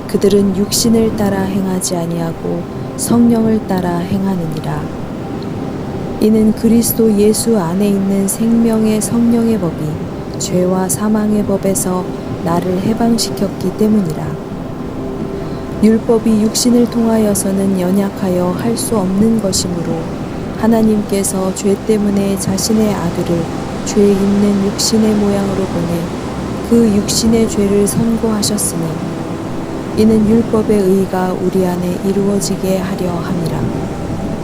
그들은 육신을 따라 행하지 아니하고 성령을 따라 행하느니라. 이는 그리스도 예수 안에 있는 생명의 성령의 법이 죄와 사망의 법에서 나를 해방시켰기 때문이라. 율법이 육신을 통하여서는 연약하여 할 수 없는 것이므로 하나님께서 죄 때문에 자신의 아들을 죄 있는 육신의 모양으로 보내 그 육신의 죄를 선고하셨으니 이는 율법의 의가 우리 안에 이루어지게 하려 함이라.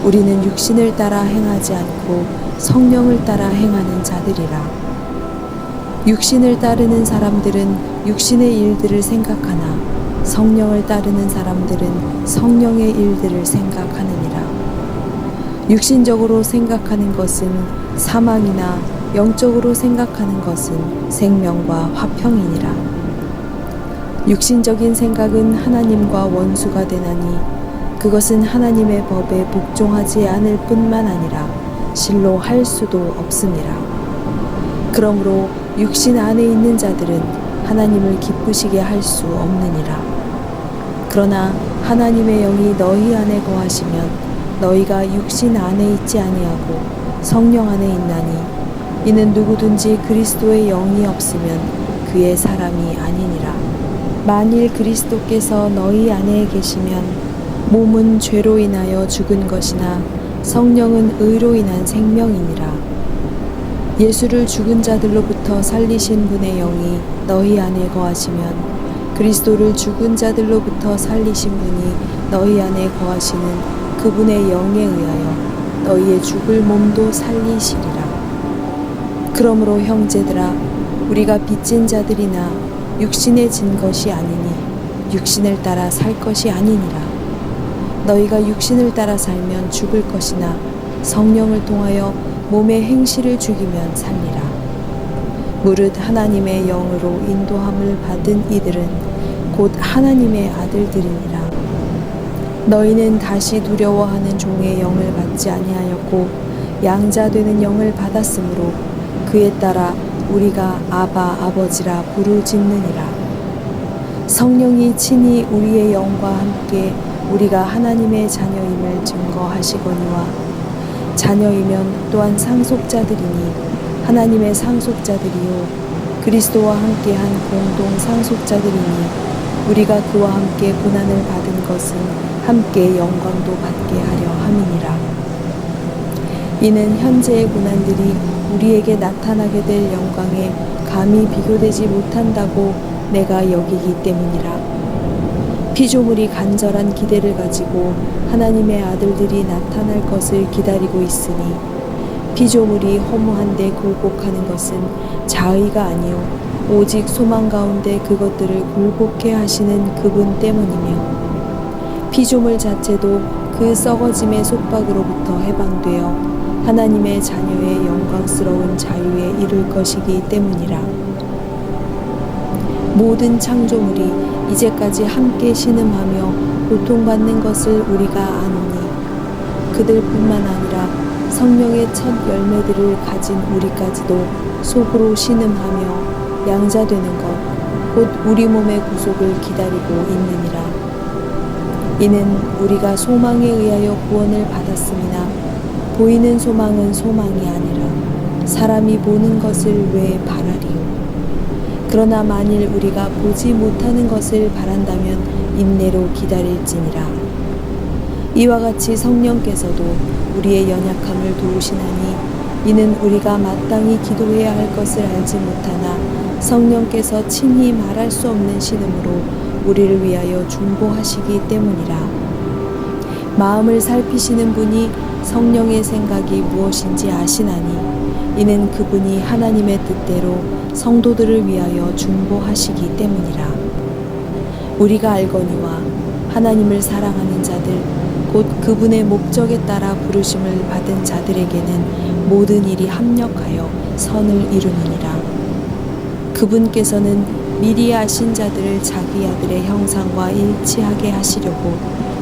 우리는 육신을 따라 행하지 않고 성령을 따라 행하는 자들이라. 육신을 따르는 사람들은 육신의 일들을 생각하나 성령을 따르는 사람들은 성령의 일들을 생각하느니라. 육신적으로 생각하는 것은 사망이나 영적으로 생각하는 것은 생명과 화평이니라. 육신적인 생각은 하나님과 원수가 되나니 그것은 하나님의 법에 복종하지 않을 뿐만 아니라 실로 할 수도 없음이라. 그러므로 육신 안에 있는 자들은 하나님을 기쁘시게 할 수 없느니라. 그러나 하나님의 영이 너희 안에 거하시면 너희가 육신 안에 있지 아니하고 성령 안에 있나니 이는 누구든지 그리스도의 영이 없으면 그의 사람이 아니니라. 만일 그리스도께서 너희 안에 계시면 몸은 죄로 인하여 죽은 것이나 성령은 의로 인한 생명이니라. 예수를 죽은 자들로부터 살리신 분의 영이 너희 안에 거하시면 그리스도를 죽은 자들로부터 살리신 분이 너희 안에 거하시는 그분의 영에 의하여 너희의 죽을 몸도 살리시리라. 그러므로 형제들아, 우리가 빚진 자들이나 육신에 진 것이 아니니 육신을 따라 살 것이 아니니라. 너희가 육신을 따라 살면 죽을 것이나 성령을 통하여 몸의 행실을 죽이면 살리라. 무릇 하나님의 영으로 인도함을 받은 이들은 곧 하나님의 아들들이니라. 너희는 다시 두려워하는 종의 영을 받지 아니하였고 양자 되는 영을 받았으므로 그에 따라 우리가 아바 아버지라 부르짖느니라. 성령이 친히 우리의 영과 함께 우리가 하나님의 자녀임을 증거하시거니와 자녀이면 또한 상속자들이니 하나님의 상속자들이요 그리스도와 함께한 공동 상속자들이니 우리가 그와 함께 고난을 받은 것은 함께 영광도 받게 하려 함이니라. 이는 현재의 고난들이 우리에게 나타나게 될 영광에 감히 비교되지 못한다고 내가 여기기 때문이라. 피조물이 간절한 기대를 가지고 하나님의 아들들이 나타날 것을 기다리고 있으니 피조물이 허무한데 굴복하는 것은 자의가 아니요 오직 소망 가운데 그것들을 굴복해 하시는 그분 때문이며 피조물 자체도 그 썩어짐의 속박으로부터 해방되어 하나님의 자녀의 영광스러운 자유에 이를 것이기 때문이라. 모든 창조물이 이제까지 함께 신음하며 고통받는 것을 우리가 아노니 그들뿐만 아니라 성령의 첫 열매들을 가진 우리까지도 속으로 신음하며 양자되는 것 곧 우리 몸의 구속을 기다리고 있느니라. 이는 우리가 소망에 의하여 구원을 받았음이나 보이는 소망은 소망이 아니라 사람이 보는 것을 왜 바라리요. 그러나 만일 우리가 보지 못하는 것을 바란다면 인내로 기다릴지니라. 이와 같이 성령께서도 우리의 연약함을 도우시나니 이는 우리가 마땅히 기도해야 할 것을 알지 못하나 성령께서 친히 말할 수 없는 신음으로 우리를 위하여 중보하시기 때문이라. 마음을 살피시는 분이 성령의 생각이 무엇인지 아시나니 이는 그분이 하나님의 뜻대로 성도들을 위하여 중보하시기 때문이라. 우리가 알거니와 하나님을 사랑하는 자들 곧 그분의 목적에 따라 부르심을 받은 자들에게는 모든 일이 합력하여 선을 이루느니라. 그분께서는 미리 아신 자들을 자기 아들의 형상과 일치하게 하시려고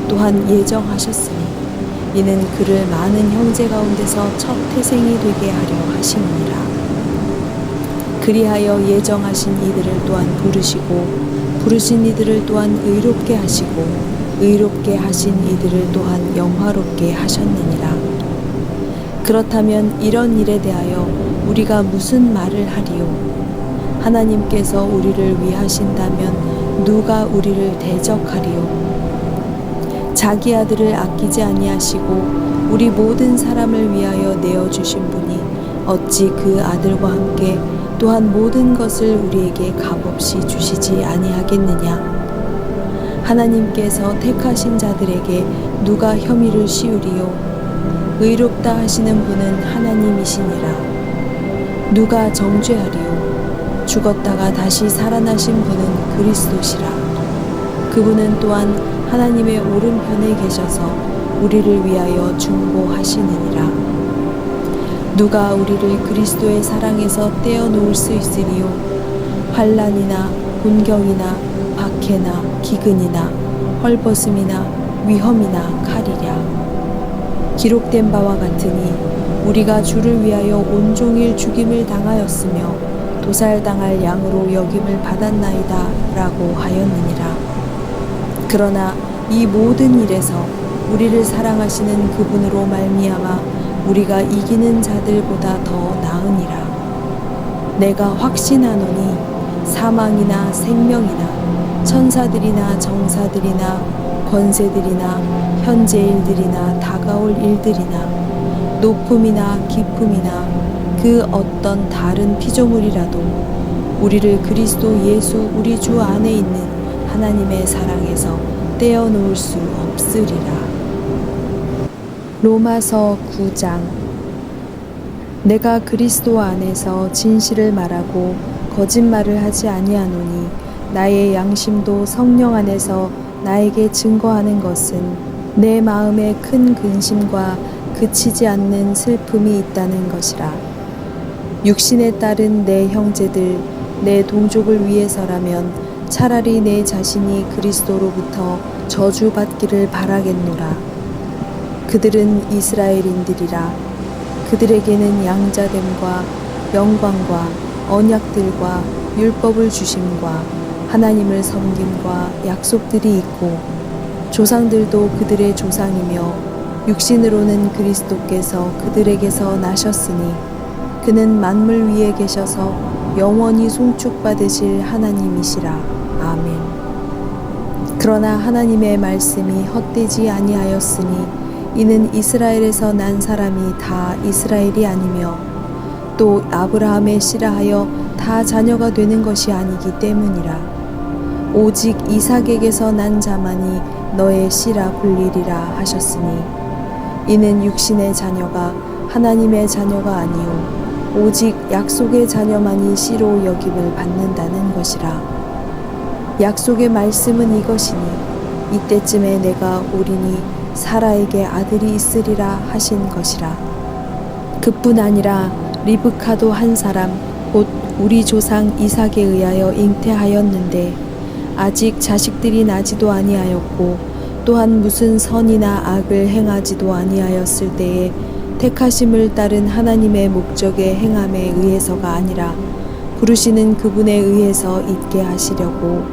또한 예정하셨으니 이는 그를 많은 형제 가운데서 첫 태생이 되게 하려 하심이니라. 그리하여 예정하신 이들을 또한 부르시고 부르신 이들을 또한 의롭게 하시고 의롭게 하신 이들을 또한 영화롭게 하셨느니라. 그렇다면 이런 일에 대하여 우리가 무슨 말을 하리요? 하나님께서 우리를 위하신다면 누가 우리를 대적하리요? 자기 아들을 아끼지 아니하시고 우리 모든 사람을 위하여 내어주신 분이 어찌 그 아들과 함께 또한 모든 것을 우리에게 값없이 주시지 아니하겠느냐? 하나님께서 택하신 자들에게 누가 혐의를 씌우리요? 의롭다 하시는 분은 하나님이시니라. 누가 정죄하리요? 죽었다가 다시 살아나신 분은 그리스도시라. 그분은 또한 하나님의 오른편에 계셔서 우리를 위하여 중보하시느니라. 누가 우리를 그리스도의 사랑에서 떼어놓을 수 있으리요? 환난이나 곤경이나 박해나 기근이나 헐벗음이나 위험이나 칼이랴. 기록된 바와 같으니 우리가 주를 위하여 온종일 죽임을 당하였으며 도살당할 양으로 여김을 받았나이다 라고 하였느니라. 그러나 이 모든 일에서 우리를 사랑하시는 그분으로 말미암아 우리가 이기는 자들보다 더 나으니라. 내가 확신하노니 사망이나 생명이나 천사들이나 정사들이나 권세들이나 현재 일들이나 다가올 일들이나 높음이나 깊음이나 그 어떤 다른 피조물이라도 우리를 그리스도 예수 우리 주 안에 있는 하나님의 사랑에서 떼어놓을 수 없으리라. 로마서 9장. 내가 그리스도 안에서 진실을 말하고 거짓말을 하지 아니하노니 나의 양심도 성령 안에서 나에게 증거하는 것은 내 마음에 큰 근심과 그치지 않는 슬픔이 있다는 것이라. 육신에 따른 내 형제들, 내 동족을 위해서라면 차라리 내 자신이 그리스도로부터 저주받기를 바라겠노라. 그들은 이스라엘인들이라. 그들에게는 양자됨과 영광과 언약들과 율법을 주심과 하나님을 섬김과 약속들이 있고 조상들도 그들의 조상이며 육신으로는 그리스도께서 그들에게서 나셨으니 그는 만물 위에 계셔서 영원히 송축받으실 하나님이시라. 아멘. 그러나 하나님의 말씀이 헛되지 아니하였으니 이는 이스라엘에서 난 사람이 다 이스라엘이 아니며 또 아브라함의 씨라 하여 다 자녀가 되는 것이 아니기 때문이라. 오직 이삭에게서 난 자만이 너의 씨라 불리리라 하셨으니 이는 육신의 자녀가 하나님의 자녀가 아니요 오직 약속의 자녀만이 씨로 여김을 받는다는 것이라. 약속의 말씀은 이것이니 이때쯤에 내가 오리니 사라에게 아들이 있으리라 하신 것이라. 그뿐 아니라 리브카도 한 사람 곧 우리 조상 이삭에 의하여 잉태하였는데 아직 자식들이 나지도 아니하였고 또한 무슨 선이나 악을 행하지도 아니하였을 때에 택하심을 따른 하나님의 목적의 행함에 의해서가 아니라 부르시는 그분에 의해서 있게 하시려고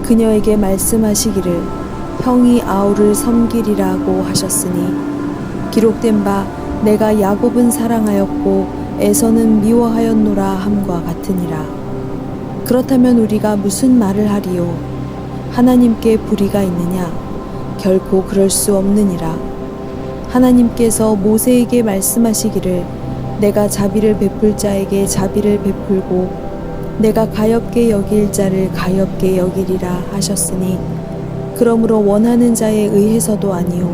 그녀에게 말씀하시기를 형이 아우를 섬기리라고 하셨으니 기록된 바 내가 야곱은 사랑하였고 에서는 미워하였노라 함과 같으니라. 그렇다면 우리가 무슨 말을 하리요? 하나님께 불의가 있느냐? 결코 그럴 수 없느니라. 하나님께서 모세에게 말씀하시기를 내가 자비를 베풀 자에게 자비를 베풀고 내가 가엾게 여길 자를 가엾게 여기리라 하셨으니 그러므로 원하는 자에 의해서도 아니요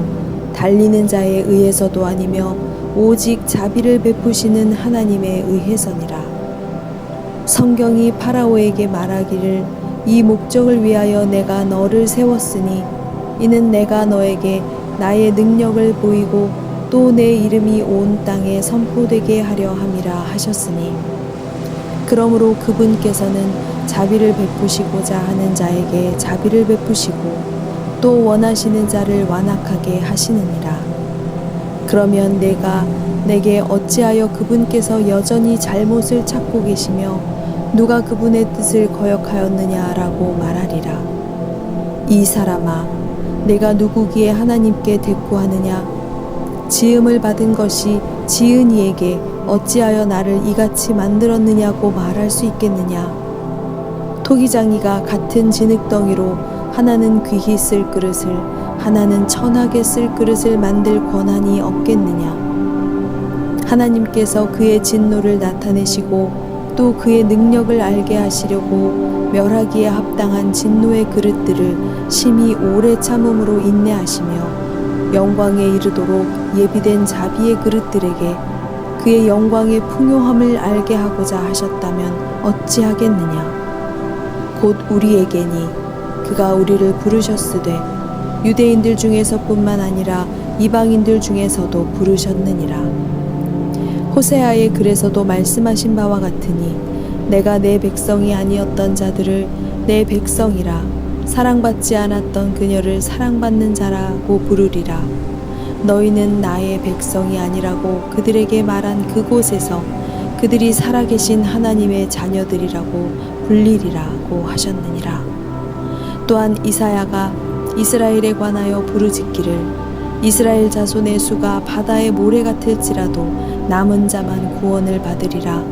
달리는 자에 의해서도 아니며 오직 자비를 베푸시는 하나님에 의해서니라. 성경이 파라오에게 말하기를 이 목적을 위하여 내가 너를 세웠으니 이는 내가 너에게 나의 능력을 보이고 또 내 이름이 온 땅에 선포되게 하려 함이라 하셨으니 그러므로 그분께서는 자비를 베푸시고자 하는 자에게 자비를 베푸시고 또 원하시는 자를 완악하게 하시느니라. 그러면 내게 어찌하여 그분께서 여전히 잘못을 찾고 계시며 누가 그분의 뜻을 거역하였느냐라고 말하리라. 이 사람아, 내가 누구기에 하나님께 대꾸하느냐? 지음을 받은 것이 지은 이에게 어찌하여 나를 이같이 만들었느냐고 말할 수 있겠느냐? 토기장이가 같은 진흙덩이로 하나는 귀히 쓸 그릇을 하나는 천하게 쓸 그릇을 만들 권한이 없겠느냐? 하나님께서 그의 진노를 나타내시고 또 그의 능력을 알게 하시려고 멸하기에 합당한 진노의 그릇들을 심히 오래 참음으로 인내하시며 영광에 이르도록 예비된 자비의 그릇들에게 그의 영광의 풍요함을 알게 하고자 하셨다면 어찌하겠느냐? 곧 우리에게니 그가 우리를 부르셨으되 유대인들 중에서뿐만 아니라 이방인들 중에서도 부르셨느니라. 호세아의 글에서도 말씀하신 바와 같으니 내가 내 백성이 아니었던 자들을 내 백성이라 사랑받지 않았던 그녀를 사랑받는 자라고 부르리라. 너희는 나의 백성이 아니라고 그들에게 말한 그곳에서 그들이 살아계신 하나님의 자녀들이라고 불리리라고 하셨느니라. 또한 이사야가 이스라엘에 관하여 부르짖기를 이스라엘 자손의 수가 바다의 모래 같을지라도 남은 자만 구원을 받으리라.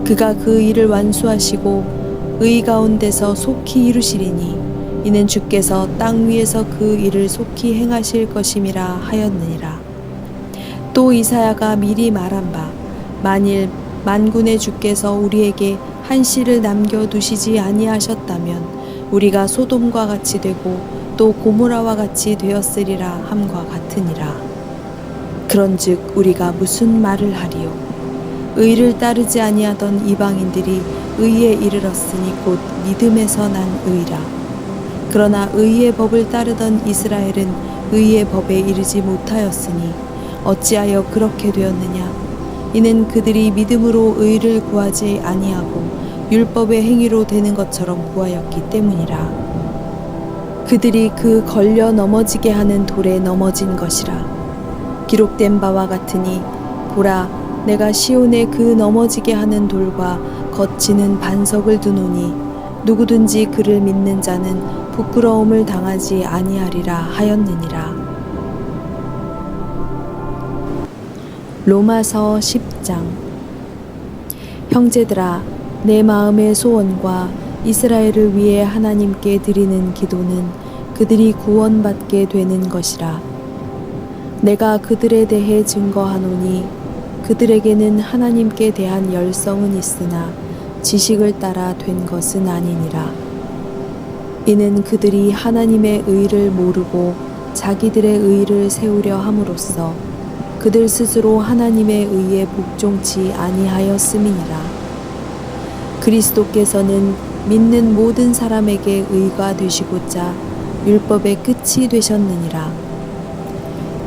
그가 그 일을 완수하시고 의 가운데서 속히 이루시리니 이는 주께서 땅 위에서 그 일을 속히 행하실 것임이라 하였느니라. 또 이사야가 미리 말한 바 만일 만군의 주께서 우리에게 한 씨를 남겨두시지 아니하셨다면 우리가 소돔과 같이 되고 또 고모라와 같이 되었으리라 함과 같으니라. 그런즉 우리가 무슨 말을 하리요? 의를 따르지 아니하던 이방인들이 의에 이르렀으니 곧 믿음에서 난 의라. 그러나 의의 법을 따르던 이스라엘은 의의 법에 이르지 못하였으니 어찌하여 그렇게 되었느냐? 이는 그들이 믿음으로 의를 구하지 아니하고 율법의 행위로 되는 것처럼 구하였기 때문이라. 그들이 그 걸려 넘어지게 하는 돌에 넘어진 것이라. 기록된 바와 같으니 보라, 내가 시온에 그 넘어지게 하는 돌과 거치는 반석을 두노니 누구든지 그를 믿는 자는 부끄러움을 당하지 아니하리라 하였느니라. 로마서 10장. 형제들아, 내 마음의 소원과 이스라엘을 위해 하나님께 드리는 기도는 그들이 구원받게 되는 것이라. 내가 그들에 대해 증거하노니 그들에게는 하나님께 대한 열성은 있으나 지식을 따라 된 것은 아니니라. 이는 그들이 하나님의 의를 모르고 자기들의 의를 세우려 함으로써 그들 스스로 하나님의 의에 복종치 아니하였음이니라. 그리스도께서는 믿는 모든 사람에게 의가 되시고자 율법의 끝이 되셨느니라.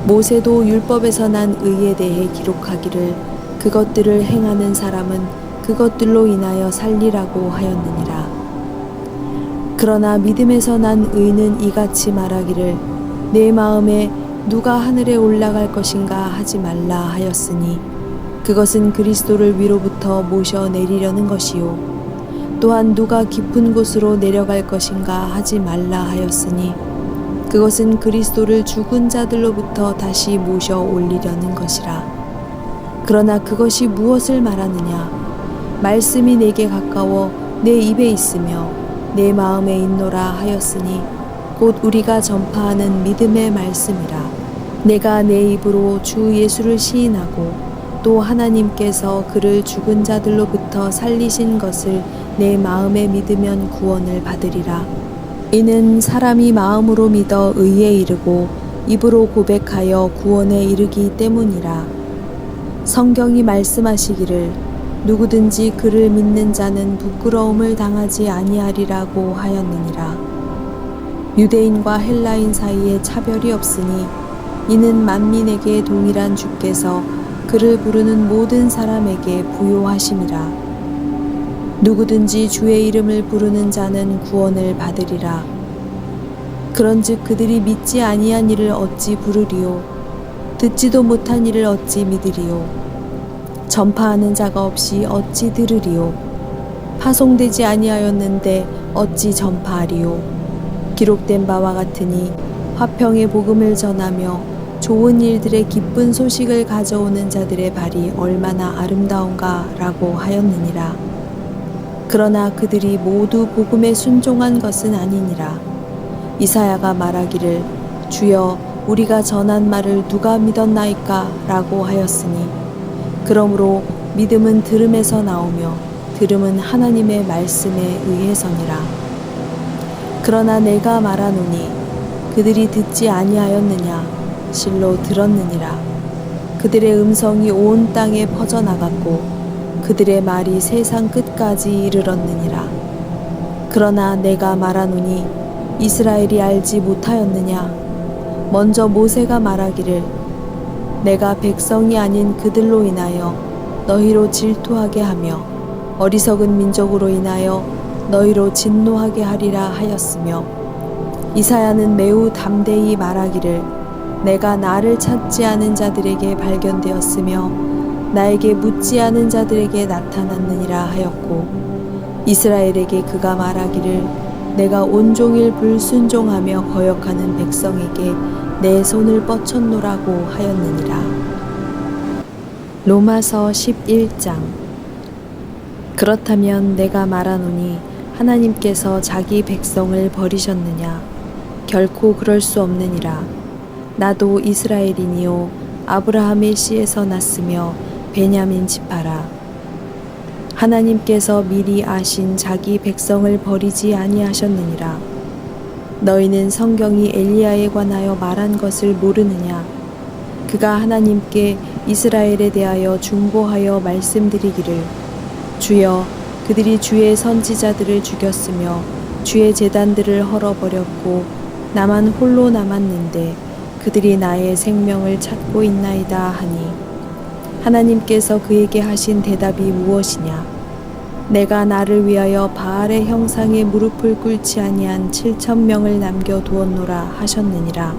모세도 율법에서 난 의에 대해 기록하기를 그것들을 행하는 사람은 그것들로 인하여 살리라고 하였느니라. 그러나 믿음에서 난 의는 이같이 말하기를 내 마음에 누가 하늘에 올라갈 것인가 하지 말라 하였으니 그것은 그리스도를 위로부터 모셔 내리려는 것이요 또한 누가 깊은 곳으로 내려갈 것인가 하지 말라 하였으니 그것은 그리스도를 죽은 자들로부터 다시 모셔 올리려는 것이라. 그러나 그것이 무엇을 말하느냐? 말씀이 내게 가까워 내 입에 있으며 내 마음에 있노라 하였으니 곧 우리가 전파하는 믿음의 말씀이라. 내가 내 입으로 주 예수를 시인하고 또 하나님께서 그를 죽은 자들로부터 살리신 것을 내 마음에 믿으면 구원을 받으리라. 이는 사람이 마음으로 믿어 의에 이르고 입으로 고백하여 구원에 이르기 때문이라. 성경이 말씀하시기를 누구든지 그를 믿는 자는 부끄러움을 당하지 아니하리라고 하였느니라. 유대인과 헬라인 사이에 차별이 없으니 이는 만민에게 동일한 주께서 그를 부르는 모든 사람에게 부요하심이라. 누구든지 주의 이름을 부르는 자는 구원을 받으리라. 그런즉 그들이 믿지 아니한 이를 어찌 부르리요? 듣지도 못한 이를 어찌 믿으리요? 전파하는 자가 없이 어찌 들으리요? 파송되지 아니하였는데 어찌 전파하리요? 기록된 바와 같으니 화평의 복음을 전하며 좋은 일들의 기쁜 소식을 가져오는 자들의 발이 얼마나 아름다운가 라고 하였느니라. 그러나 그들이 모두 복음에 순종한 것은 아니니라. 이사야가 말하기를 주여 우리가 전한 말을 누가 믿었나이까 라고 하였으니 그러므로 믿음은 들음에서 나오며 들음은 하나님의 말씀에 의해서니라. 그러나 내가 말하노니 그들이 듣지 아니하였느냐 실로 들었느니라. 그들의 음성이 온 땅에 퍼져나갔고 그들의 말이 세상 끝까지 이르렀느니라. 그러나 내가 말하노니 이스라엘이 알지 못하였느냐? 먼저 모세가 말하기를 내가 백성이 아닌 그들로 인하여 너희로 질투하게 하며 어리석은 민족으로 인하여 너희로 진노하게 하리라 하였으며 이사야는 매우 담대히 말하기를 내가 나를 찾지 않은 자들에게 발견되었으며 나에게 묻지 않은 자들에게 나타났느니라 하였고 이스라엘에게 그가 말하기를 내가 온종일 불순종하며 거역하는 백성에게 내 손을 뻗쳤노라고 하였느니라. 로마서 11장. 그렇다면 내가 말하노니 하나님께서 자기 백성을 버리셨느냐? 결코 그럴 수 없느니라. 나도 이스라엘이니요 아브라함의 씨에서 났으며 베냐민 지파라. 하나님께서 미리 아신 자기 백성을 버리지 아니하셨느니라. 너희는 성경이 엘리야에 관하여 말한 것을 모르느냐? 그가 하나님께 이스라엘에 대하여 중보하여 말씀드리기를 주여 그들이 주의 선지자들을 죽였으며 주의 제단들을 헐어버렸고 나만 홀로 남았는데 그들이 나의 생명을 찾고 있나이다 하니 하나님께서 그에게 하신 대답이 무엇이냐? 내가 나를 위하여 바알의 형상에 무릎을 꿇지 아니한 7,000명을 남겨두었노라 하셨느니라.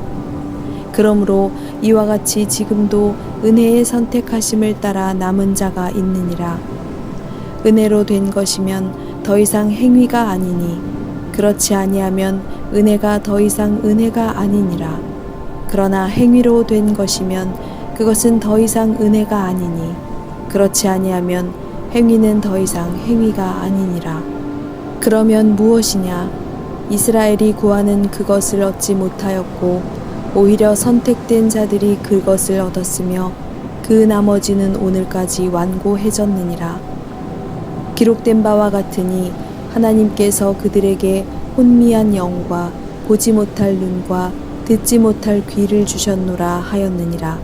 그러므로 이와 같이 지금도 은혜의 선택하심을 따라 남은 자가 있느니라. 은혜로 된 것이면 더 이상 행위가 아니니 그렇지 아니하면 은혜가 더 이상 은혜가 아니니라. 그러나 행위로 된 것이면 그것은 더 이상 은혜가 아니니 그렇지 아니하면 행위는 더 이상 행위가 아니니라. 그러면 무엇이냐? 이스라엘이 구하는 그것을 얻지 못하였고 오히려 선택된 자들이 그것을 얻었으며 그 나머지는 오늘까지 완고해졌느니라. 기록된 바와 같으니 하나님께서 그들에게 혼미한 영과 보지 못할 눈과 듣지 못할 귀를 주셨노라 하였느니라.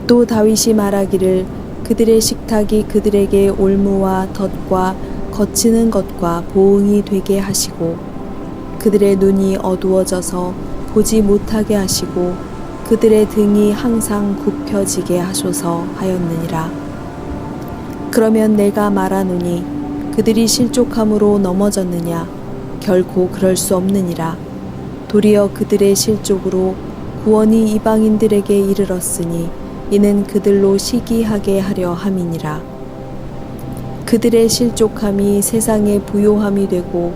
또 다윗이 말하기를 그들의 식탁이 그들에게 올무와 덫과 거치는 것과 보응이 되게 하시고 그들의 눈이 어두워져서 보지 못하게 하시고 그들의 등이 항상 굽혀지게 하소서 하였느니라. 그러면 내가 말하노니 그들이 실족함으로 넘어졌느냐? 결코 그럴 수 없느니라. 도리어 그들의 실족으로 구원이 이방인들에게 이르렀으니 이는 그들로 시기하게 하려 함이니라. 그들의 실족함이 세상의 부요함이 되고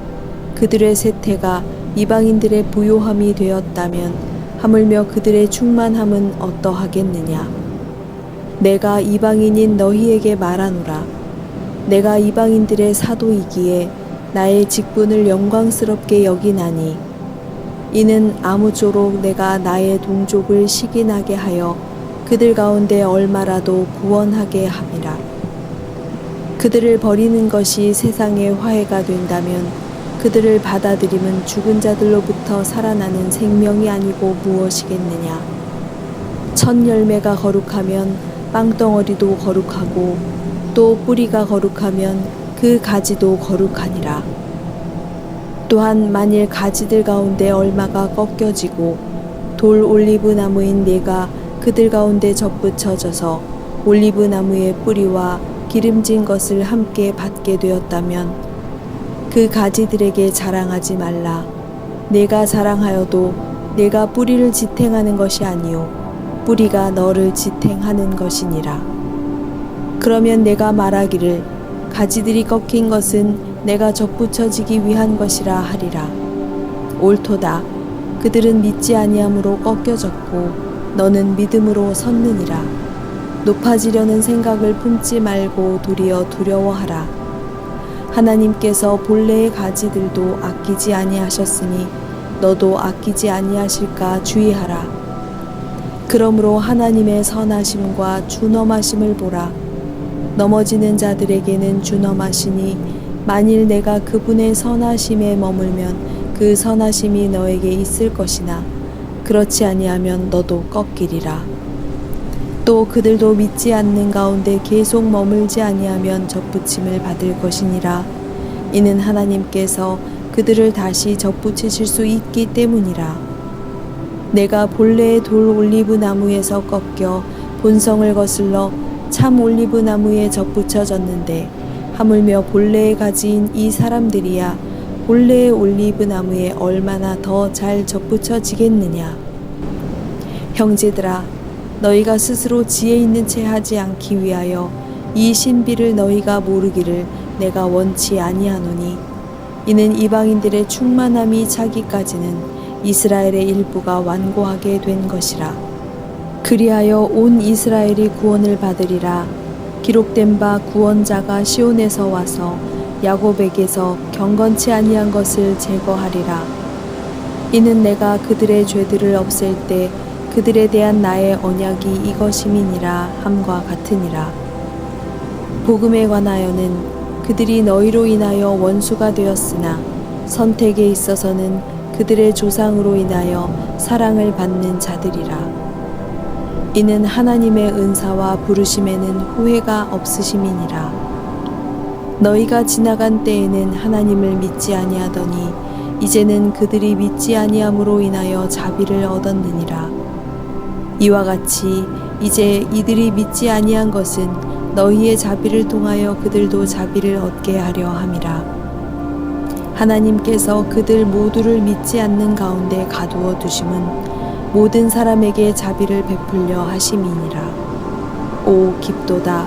그들의 쇠퇴가 이방인들의 부요함이 되었다면 하물며 그들의 충만함은 어떠하겠느냐. 내가 이방인인 너희에게 말하노라. 내가 이방인들의 사도이기에 나의 직분을 영광스럽게 여기나니 이는 아무쪼록 내가 나의 동족을 시기나게 하여 그들 가운데 얼마라도 구원하게 함이라. 그들을 버리는 것이 세상의 화해가 된다면 그들을 받아들임은 죽은 자들로부터 살아나는 생명이 아니고 무엇이겠느냐. 첫 열매가 거룩하면 빵덩어리도 거룩하고 또 뿌리가 거룩하면 그 가지도 거룩하니라. 또한 만일 가지들 가운데 얼마가 꺾여지고 돌 올리브 나무인 네가 그들 가운데 접붙여져서 올리브 나무의 뿌리와 기름진 것을 함께 받게 되었다면 그 가지들에게 자랑하지 말라. 내가 자랑하여도 내가 뿌리를 지탱하는 것이 아니요 뿌리가 너를 지탱하는 것이니라. 그러면 내가 말하기를 가지들이 꺾인 것은 내가 접붙여지기 위한 것이라 하리라. 옳도다. 그들은 믿지 아니함으로 꺾여졌고 너는 믿음으로 섰느니라. 높아지려는 생각을 품지 말고 도리어 두려워하라. 하나님께서 본래의 가지들도 아끼지 아니하셨으니 너도 아끼지 아니하실까 주의하라. 그러므로 하나님의 선하심과 준엄하심을 보라. 넘어지는 자들에게는 준엄하시니 만일 내가 그분의 선하심에 머물면 그 선하심이 너에게 있을 것이나 그렇지 아니하면 너도 꺾이리라. 또 그들도 믿지 않는 가운데 계속 머물지 아니하면 접붙임을 받을 것이니라. 이는 하나님께서 그들을 다시 접붙이실 수 있기 때문이라. 내가 본래의 돌 올리브 나무에서 꺾여 본성을 거슬러 참 올리브 나무에 접붙여졌는데 하물며 본래의 가지인 이 사람들이야 본래의 올리브 나무에 얼마나 더 잘 접붙여지겠느냐. 형제들아, 너희가 스스로 지혜 있는 채 하지 않기 위하여 이 신비를 너희가 모르기를 내가 원치 아니하노니 이는 이방인들의 충만함이 차기까지는 이스라엘의 일부가 완고하게 된 것이라. 그리하여 온 이스라엘이 구원을 받으리라. 기록된 바 구원자가 시온에서 와서 야곱에게서 경건치 아니한 것을 제거하리라. 이는 내가 그들의 죄들을 없앨 때 그들에 대한 나의 언약이 이것임이니라 함과 같으니라. 복음에 관하여는 그들이 너희로 인하여 원수가 되었으나 선택에 있어서는 그들의 조상으로 인하여 사랑을 받는 자들이라. 이는 하나님의 은사와 부르심에는 후회가 없으심이니라. 너희가 지나간 때에는 하나님을 믿지 아니하더니 이제는 그들이 믿지 아니함으로 인하여 자비를 얻었느니라. 이와 같이 이제 이들이 믿지 아니한 것은 너희의 자비를 통하여 그들도 자비를 얻게 하려 함이라. 하나님께서 그들 모두를 믿지 않는 가운데 가두어 두심은 모든 사람에게 자비를 베풀려 하심이니라. 오 깊도다.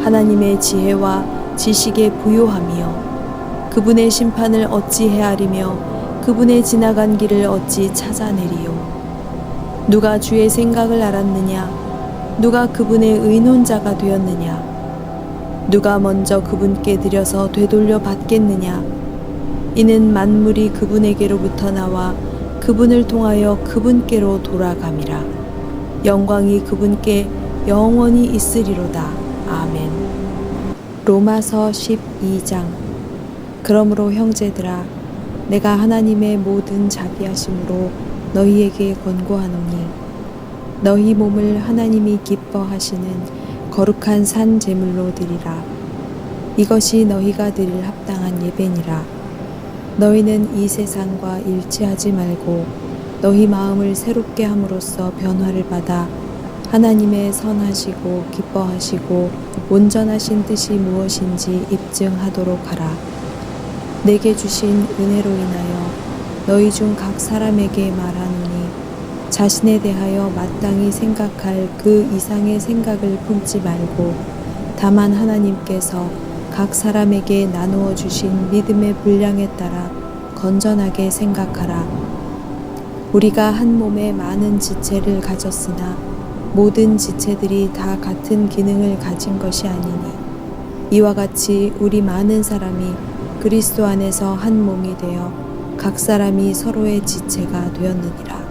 하나님의 지혜와 지식의 부요함이여 그분의 심판을 어찌 헤아리며 그분의 지나간 길을 어찌 찾아내리요. 누가 주의 생각을 알았느냐? 누가 그분의 의논자가 되었느냐? 누가 먼저 그분께 드려서 되돌려 받겠느냐? 이는 만물이 그분에게로부터 나와 그분을 통하여 그분께로 돌아감이라. 영광이 그분께 영원히 있으리로다. 아멘. 로마서 12장. 그러므로 형제들아, 내가 하나님의 모든 자비하심으로 너희에게 권고하노니 너희 몸을 하나님이 기뻐하시는 거룩한 산 제물로 드리라. 이것이 너희가 드릴 합당한 예배니라. 너희는 이 세상과 일치하지 말고 너희 마음을 새롭게 함으로써 변화를 받아 하나님의 선하시고 기뻐하시고 온전하신 뜻이 무엇인지 입증하도록 하라. 내게 주신 은혜로 인하여 너희 중 각 사람에게 말하노니 자신에 대하여 마땅히 생각할 그 이상의 생각을 품지 말고 다만 하나님께서 각 사람에게 나누어 주신 믿음의 분량에 따라 건전하게 생각하라. 우리가 한 몸에 많은 지체를 가졌으나 모든 지체들이 다 같은 기능을 가진 것이 아니니 이와 같이 우리 많은 사람이 그리스도 안에서 한 몸이 되어 각 사람이 서로의 지체가 되었느니라.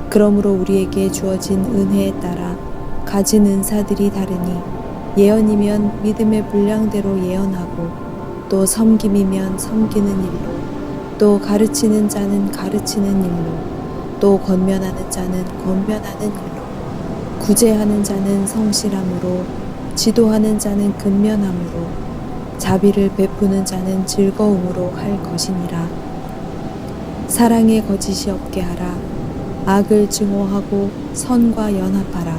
그러므로 우리에게 주어진 은혜에 따라 가진 은사들이 다르니 예언이면 믿음의 분량대로 예언하고 또 섬김이면 섬기는 일로 또 가르치는 자는 가르치는 일로 또 권면하는 자는 권면하는 일로 구제하는 자는 성실함으로 지도하는 자는 근면함으로 자비를 베푸는 자는 즐거움으로 할 것이니라. 사랑에 거짓이 없게 하라. 악을 증오하고 선과 연합하라.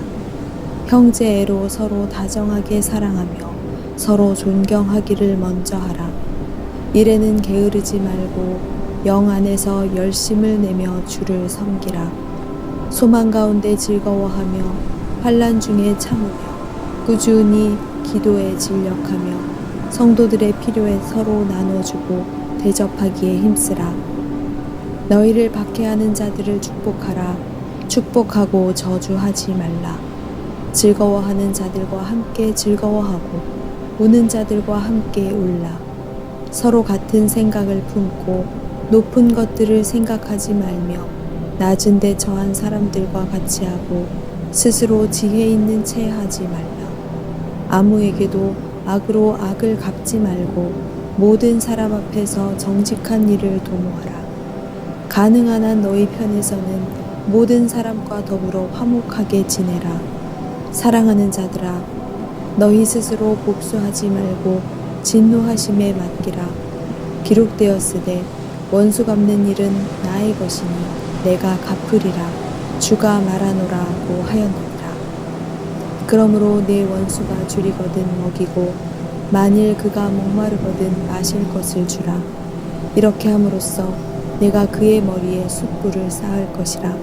형제애로 서로 다정하게 사랑하며 서로 존경하기를 먼저 하라. 일에는 게으르지 말고 영 안에서 열심을 내며 주를 섬기라. 소망 가운데 즐거워하며 환난 중에 참으며 꾸준히 기도에 진력하며 성도들의 필요에 서로 나눠주고 대접하기에 힘쓰라. 너희를 박해하는 자들을 축복하라. 축복하고 저주하지 말라. 즐거워하는 자들과 함께 즐거워하고 우는 자들과 함께 울라. 서로 같은 생각을 품고 높은 것들을 생각하지 말며 낮은 데 처한 사람들과 같이 하고 스스로 지혜 있는 채 하지 말라. 아무에게도 악으로 악을 갚지 말고 모든 사람 앞에서 정직한 일을 도모하라. 가능한 한 너희 편에서는 모든 사람과 더불어 화목하게 지내라. 사랑하는 자들아, 너희 스스로 복수하지 말고 진노하심에 맡기라. 기록되었으되 원수 갚는 일은 나의 것이니 내가 갚으리라. 주가 말하노라고 하였느니라. 그러므로 내 원수가 줄이거든 먹이고 만일 그가 목마르거든 마실 것을 주라. 이렇게 함으로써 내가 그의 머리에 숯불을 쌓을 것이라.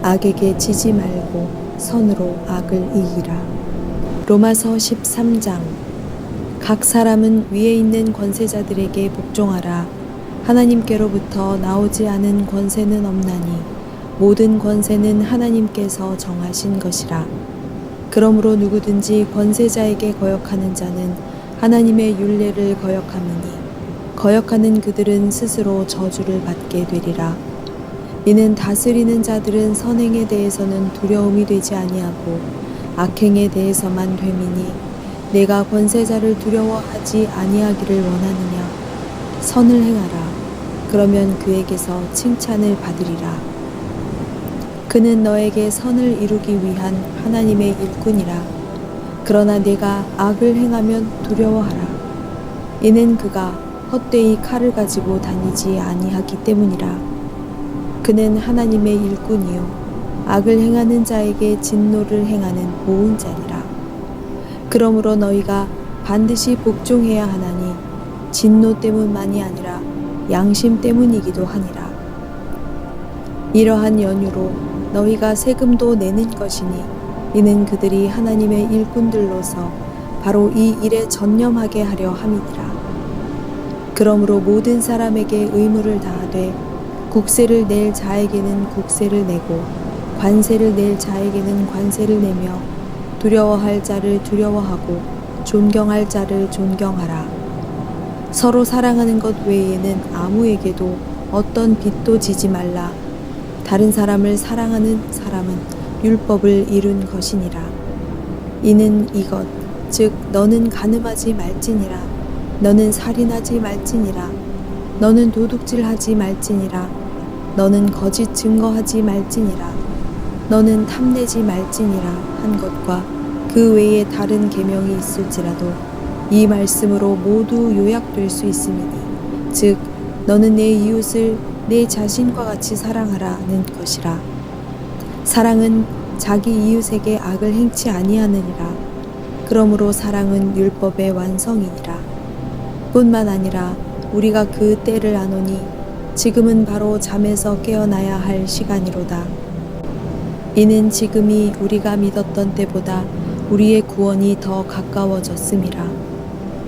악에게 지지 말고 선으로 악을 이기라. 로마서 13장. 각 사람은 위에 있는 권세자들에게 복종하라. 하나님께로부터 나오지 않은 권세는 없나니 모든 권세는 하나님께서 정하신 것이라. 그러므로 누구든지 권세자에게 거역하는 자는 하나님의 율례를 거역함이니 거역하는 그들은 스스로 저주를 받게 되리라. 이는 다스리는 자들은 선행에 대해서는 두려움이 되지 아니하고 악행에 대해서만 됨이니 내가 권세자를 두려워하지 아니하기를 원하느냐. 선을 행하라. 그러면 그에게서 칭찬을 받으리라. 그는 너에게 선을 이루기 위한 하나님의 일꾼이라. 그러나 내가 악을 행하면 두려워하라. 이는 그가 헛되이 칼을 가지고 다니지 아니하기 때문이라. 그는 하나님의 일꾼이요 악을 행하는 자에게 진노를 행하는 보훈자니라. 그러므로 너희가 반드시 복종해야 하나니 진노 때문만이 아니라 양심 때문이기도 하니라. 이러한 연유로 너희가 세금도 내는 것이니 이는 그들이 하나님의 일꾼들로서 바로 이 일에 전념하게 하려 함이니라. 그러므로 모든 사람에게 의무를 다하되 국세를 낼 자에게는 국세를 내고 관세를 낼 자에게는 관세를 내며 두려워할 자를 두려워하고 존경할 자를 존경하라. 서로 사랑하는 것 외에는 아무에게도 어떤 빚도 지지 말라. 다른 사람을 사랑하는 사람은 율법을 이룬 것이니라. 이는 이것 즉 너는 간음하지 말지니라. 너는 살인하지 말지니라. 너는 도둑질하지 말지니라. 너는 거짓 증거하지 말지니라. 너는 탐내지 말지니라 한 것과 그 외에 다른 계명이 있을지라도 이 말씀으로 모두 요약될 수 있음이니 즉 너는 내 이웃을 내 자신과 같이 사랑하라는 것이라. 사랑은 자기 이웃에게 악을 행치 아니하느니라. 그러므로 사랑은 율법의 완성이니라. 뿐만 아니라 우리가 그 때를 아노니 지금은 바로 잠에서 깨어나야 할 시간이로다. 이는 지금이 우리가 믿었던 때보다 우리의 구원이 더 가까워졌음이라.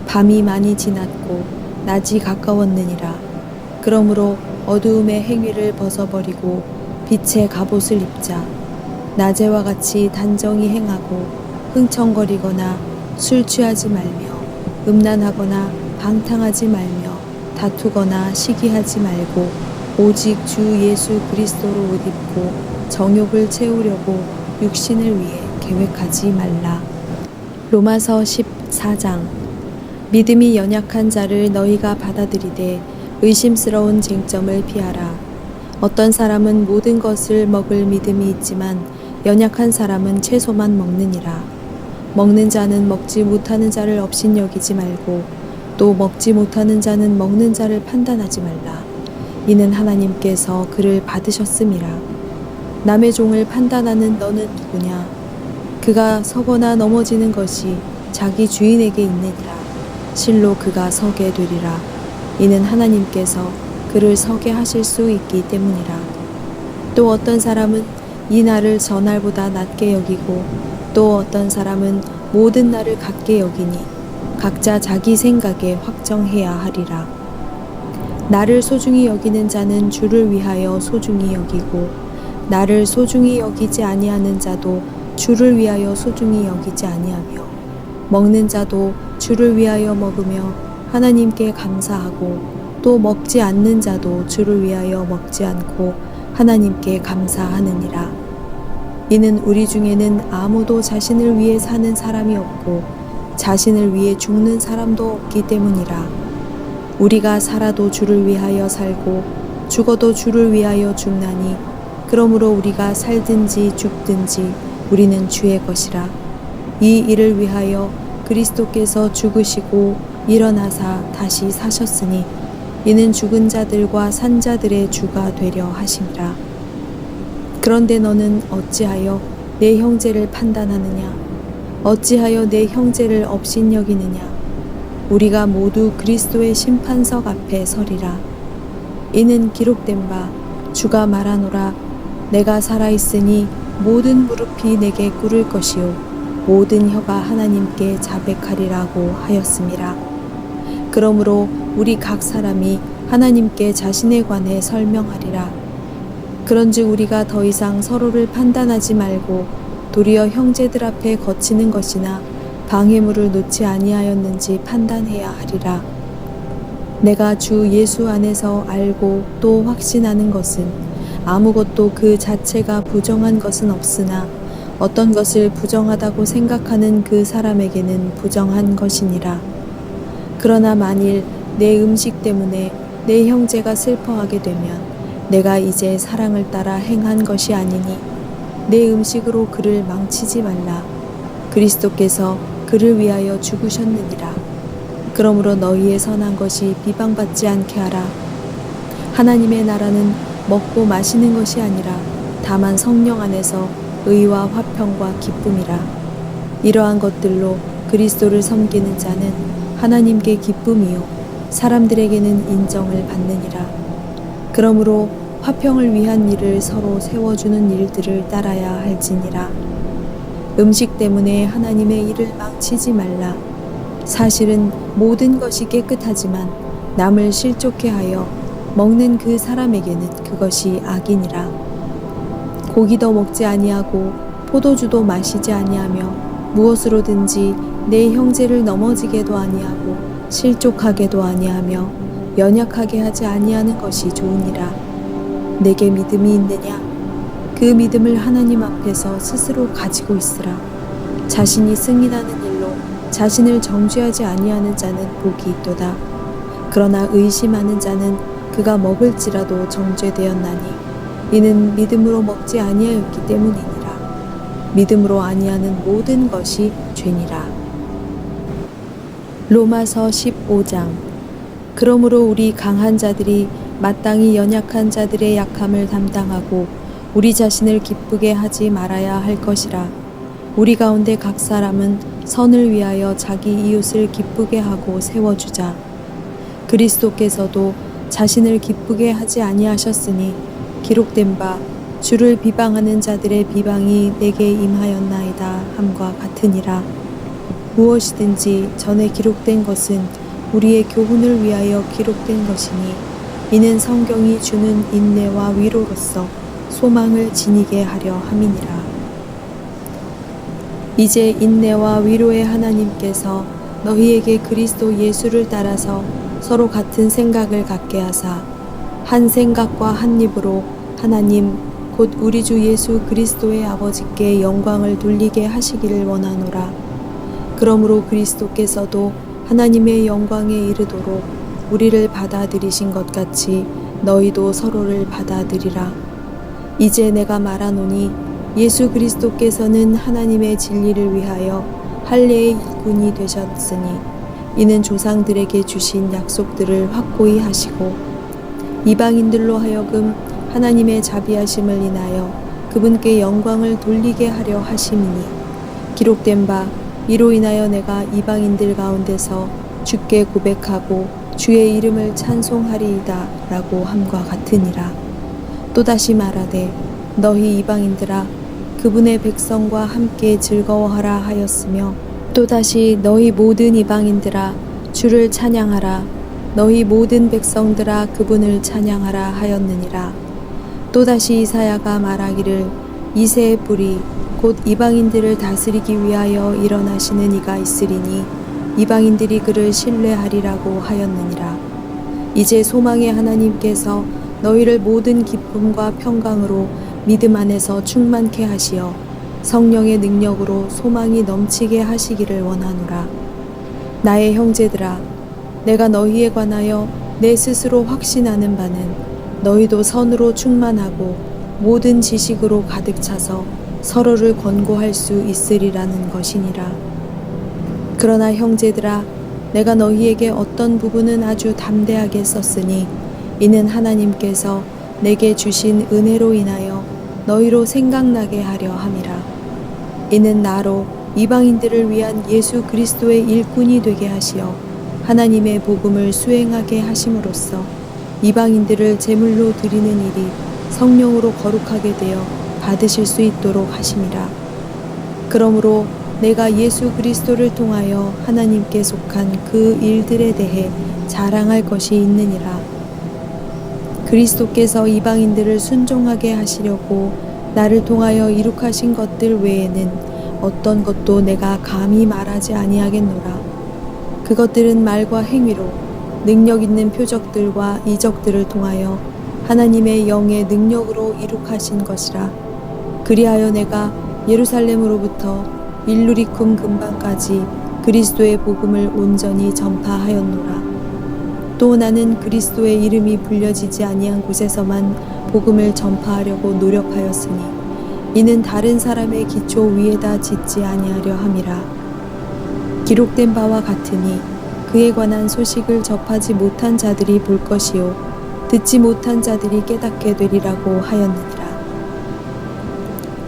밤이 많이 지났고 낮이 가까웠느니라. 그러므로 어두움의 행위를 벗어버리고 빛의 갑옷을 입자. 낮에와 같이 단정히 행하고 흥청거리거나 술 취하지 말며 음란하거나 방탕하지 말며 다투거나 시기하지 말고 오직 주 예수 그리스도로 옷 입고 정욕을 채우려고 육신을 위해 계획하지 말라. 로마서 14장. 믿음이 연약한 자를 너희가 받아들이되 의심스러운 쟁점을 피하라. 어떤 사람은 모든 것을 먹을 믿음이 있지만 연약한 사람은 채소만 먹느니라. 먹는 자는 먹지 못하는 자를 업신여기지 말고 또 먹지 못하는 자는 먹는 자를 판단하지 말라. 이는 하나님께서 그를 받으셨음이라. 남의 종을 판단하는 너는 누구냐? 그가 서거나 넘어지는 것이 자기 주인에게 있느니라. 실로 그가 서게 되리라. 이는 하나님께서 그를 서게 하실 수 있기 때문이라. 또 어떤 사람은 이 날을 저 날보다 낮게 여기고 또 어떤 사람은 모든 날을 같게 여기니 각자 자기 생각에 확정해야 하리라. 나를 소중히 여기는 자는 주를 위하여 소중히 여기고 나를 소중히 여기지 아니하는 자도 주를 위하여 소중히 여기지 아니하며 먹는 자도 주를 위하여 먹으며 하나님께 감사하고 또 먹지 않는 자도 주를 위하여 먹지 않고 하나님께 감사하느니라. 이는 우리 중에는 아무도 자신을 위해 사는 사람이 없고 자신을 위해 죽는 사람도 없기 때문이라. 우리가 살아도 주를 위하여 살고 죽어도 주를 위하여 죽나니 그러므로 우리가 살든지 죽든지 우리는 주의 것이라. 이 일을 위하여 그리스도께서 죽으시고 일어나사 다시 사셨으니 이는 죽은 자들과 산 자들의 주가 되려 하심이라. 그런데 너는 어찌하여 내 형제를 판단하느냐? 어찌하여 내 형제를 업신여기느냐? 우리가 모두 그리스도의 심판석 앞에 서리라. 이는 기록된 바 주가 말하노라. 내가 살아있으니 모든 무릎이 내게 꿇을 것이요 모든 혀가 하나님께 자백하리라고 하였음이라. 그러므로 우리 각 사람이 하나님께 자신에 관해 설명하리라. 그런즉 우리가 더 이상 서로를 판단하지 말고 도리어 형제들 앞에 거치는 것이나 방해물을 놓지 아니하였는지 판단해야 하리라. 내가 주 예수 안에서 알고 또 확신하는 것은 아무것도 그 자체가 부정한 것은 없으나 어떤 것을 부정하다고 생각하는 그 사람에게는 부정한 것이니라. 그러나 만일 내 음식 때문에 내 형제가 슬퍼하게 되면 내가 이제 사랑을 따라 행한 것이 아니니 내 음식으로 그를 망치지 말라. 그리스도께서 그를 위하여 죽으셨느니라. 그러므로 너희의 선한 것이 비방받지 않게 하라. 하나님의 나라는 먹고 마시는 것이 아니라 다만 성령 안에서 의와 화평과 기쁨이라. 이러한 것들로 그리스도를 섬기는 자는 하나님께 기쁨이요 사람들에게는 인정을 받느니라. 그러므로 화평을 위한 일을 서로 세워주는 일들을 따라야 할지니라. 음식 때문에 하나님의 일을 망치지 말라. 사실은 모든 것이 깨끗하지만 남을 실족해 하여 먹는 그 사람에게는 그것이 악이니라. 고기도 먹지 아니하고 포도주도 마시지 아니하며 무엇으로든지 내 형제를 넘어지게도 아니하고 실족하게도 아니하며 연약하게 하지 아니하는 것이 좋으니라. 내게 믿음이 있느냐? 그 믿음을 하나님 앞에서 스스로 가지고 있으라. 자신이 승인하는 일로 자신을 정죄하지 아니하는 자는 복이 있도다. 그러나 의심하는 자는 그가 먹을지라도 정죄되었나니 이는 믿음으로 먹지 아니하였기 때문이니라. 믿음으로 아니하는 모든 것이 죄니라. 로마서 15장. 그러므로 우리 강한 자들이 마땅히 연약한 자들의 약함을 담당하고 우리 자신을 기쁘게 하지 말아야 할 것이라. 우리 가운데 각 사람은 선을 위하여 자기 이웃을 기쁘게 하고 세워주자. 그리스도께서도 자신을 기쁘게 하지 아니하셨으니 기록된 바 주를 비방하는 자들의 비방이 내게 임하였나이다 함과 같으니라. 무엇이든지 전에 기록된 것은 우리의 교훈을 위하여 기록된 것이니 이는 성경이 주는 인내와 위로로서 소망을 지니게 하려 함이니라. 이제 인내와 위로의 하나님께서 너희에게 그리스도 예수를 따라서 서로 같은 생각을 갖게 하사 한 생각과 한 입으로 하나님 곧 우리 주 예수 그리스도의 아버지께 영광을 돌리게 하시기를 원하노라. 그러므로 그리스도께서도 하나님의 영광에 이르도록 우리를 받아들이신 것 같이 너희도 서로를 받아들이라. 이제 내가 말하노니 예수 그리스도께서는 하나님의 진리를 위하여 할례의 일꾼이 되셨으니 이는 조상들에게 주신 약속들을 확고히 하시고 이방인들로 하여금 하나님의 자비하심을 인하여 그분께 영광을 돌리게 하려 하심이니 기록된 바 이로 인하여 내가 이방인들 가운데서 주께 고백하고 주의 이름을 찬송하리이다 라고 함과 같으니라. 또다시 말하되 너희 이방인들아 그분의 백성과 함께 즐거워하라 하였으며 또다시 너희 모든 이방인들아 주를 찬양하라. 너희 모든 백성들아 그분을 찬양하라 하였느니라. 또다시 이사야가 말하기를 이새의 뿌리 곧 이방인들을 다스리기 위하여 일어나시는 이가 있으리니 이방인들이 그를 신뢰하리라고 하였느니라. 이제 소망의 하나님께서 너희를 모든 기쁨과 평강으로 믿음 안에서 충만케 하시어 성령의 능력으로 소망이 넘치게 하시기를 원하노라. 나의 형제들아 내가 너희에 관하여 내 스스로 확신하는 바는 너희도 선으로 충만하고 모든 지식으로 가득 차서 서로를 권고할 수 있으리라는 것이니라. 그러나 형제들아 내가 너희에게 어떤 부분은 아주 담대하게 썼으니 이는 하나님께서 내게 주신 은혜로 인하여 너희로 생각나게 하려 함이라. 이는 나로 이방인들을 위한 예수 그리스도의 일꾼이 되게 하시어 하나님의 복음을 수행하게 하심으로써 이방인들을 제물로 드리는 일이 성령으로 거룩하게 되어 받으실 수 있도록 하심이라. 그러므로 내가 예수 그리스도를 통하여 하나님께 속한 그 일들에 대해 자랑할 것이 있느니라. 그리스도께서 이방인들을 순종하게 하시려고 나를 통하여 이룩하신 것들 외에는 어떤 것도 내가 감히 말하지 아니하겠노라. 그것들은 말과 행위로 능력 있는 표적들과 이적들을 통하여 하나님의 영의 능력으로 이룩하신 것이라. 그리하여 내가 예루살렘으로부터 일루리쿰 근방까지 그리스도의 복음을 온전히 전파하였노라. 또 나는 그리스도의 이름이 불려지지 아니한 곳에서만 복음을 전파하려고 노력하였으니 이는 다른 사람의 기초 위에다 짓지 아니하려 함이라. 기록된 바와 같으니 그에 관한 소식을 접하지 못한 자들이 볼 것이요 듣지 못한 자들이 깨닫게 되리라고 하였느니라.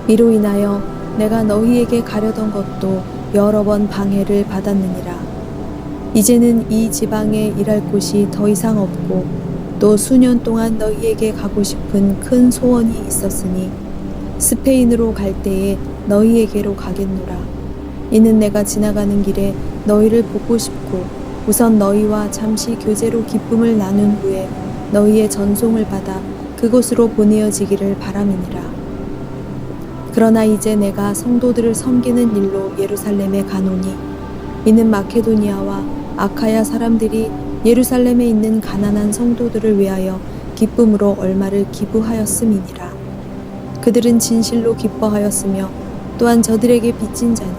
이로 인하여 내가 너희에게 가려던 것도 여러 번 방해를 받았느니라. 이제는 이 지방에 일할 곳이 더 이상 없고 또 수년 동안 너희에게 가고 싶은 큰 소원이 있었으니 스페인으로 갈 때에 너희에게로 가겠노라. 이는 내가 지나가는 길에 너희를 보고 싶고 우선 너희와 잠시 교제로 기쁨을 나눈 후에 너희의 전송을 받아 그곳으로 보내어지기를 바람이니라. 그러나 이제 내가 성도들을 섬기는 일로 예루살렘에 가노니 이는 마케도니아와 아카야 사람들이 예루살렘에 있는 가난한 성도들을 위하여 기쁨으로 얼마를 기부하였음이니라. 그들은 진실로 기뻐하였으며 또한 저들에게 빚진 자니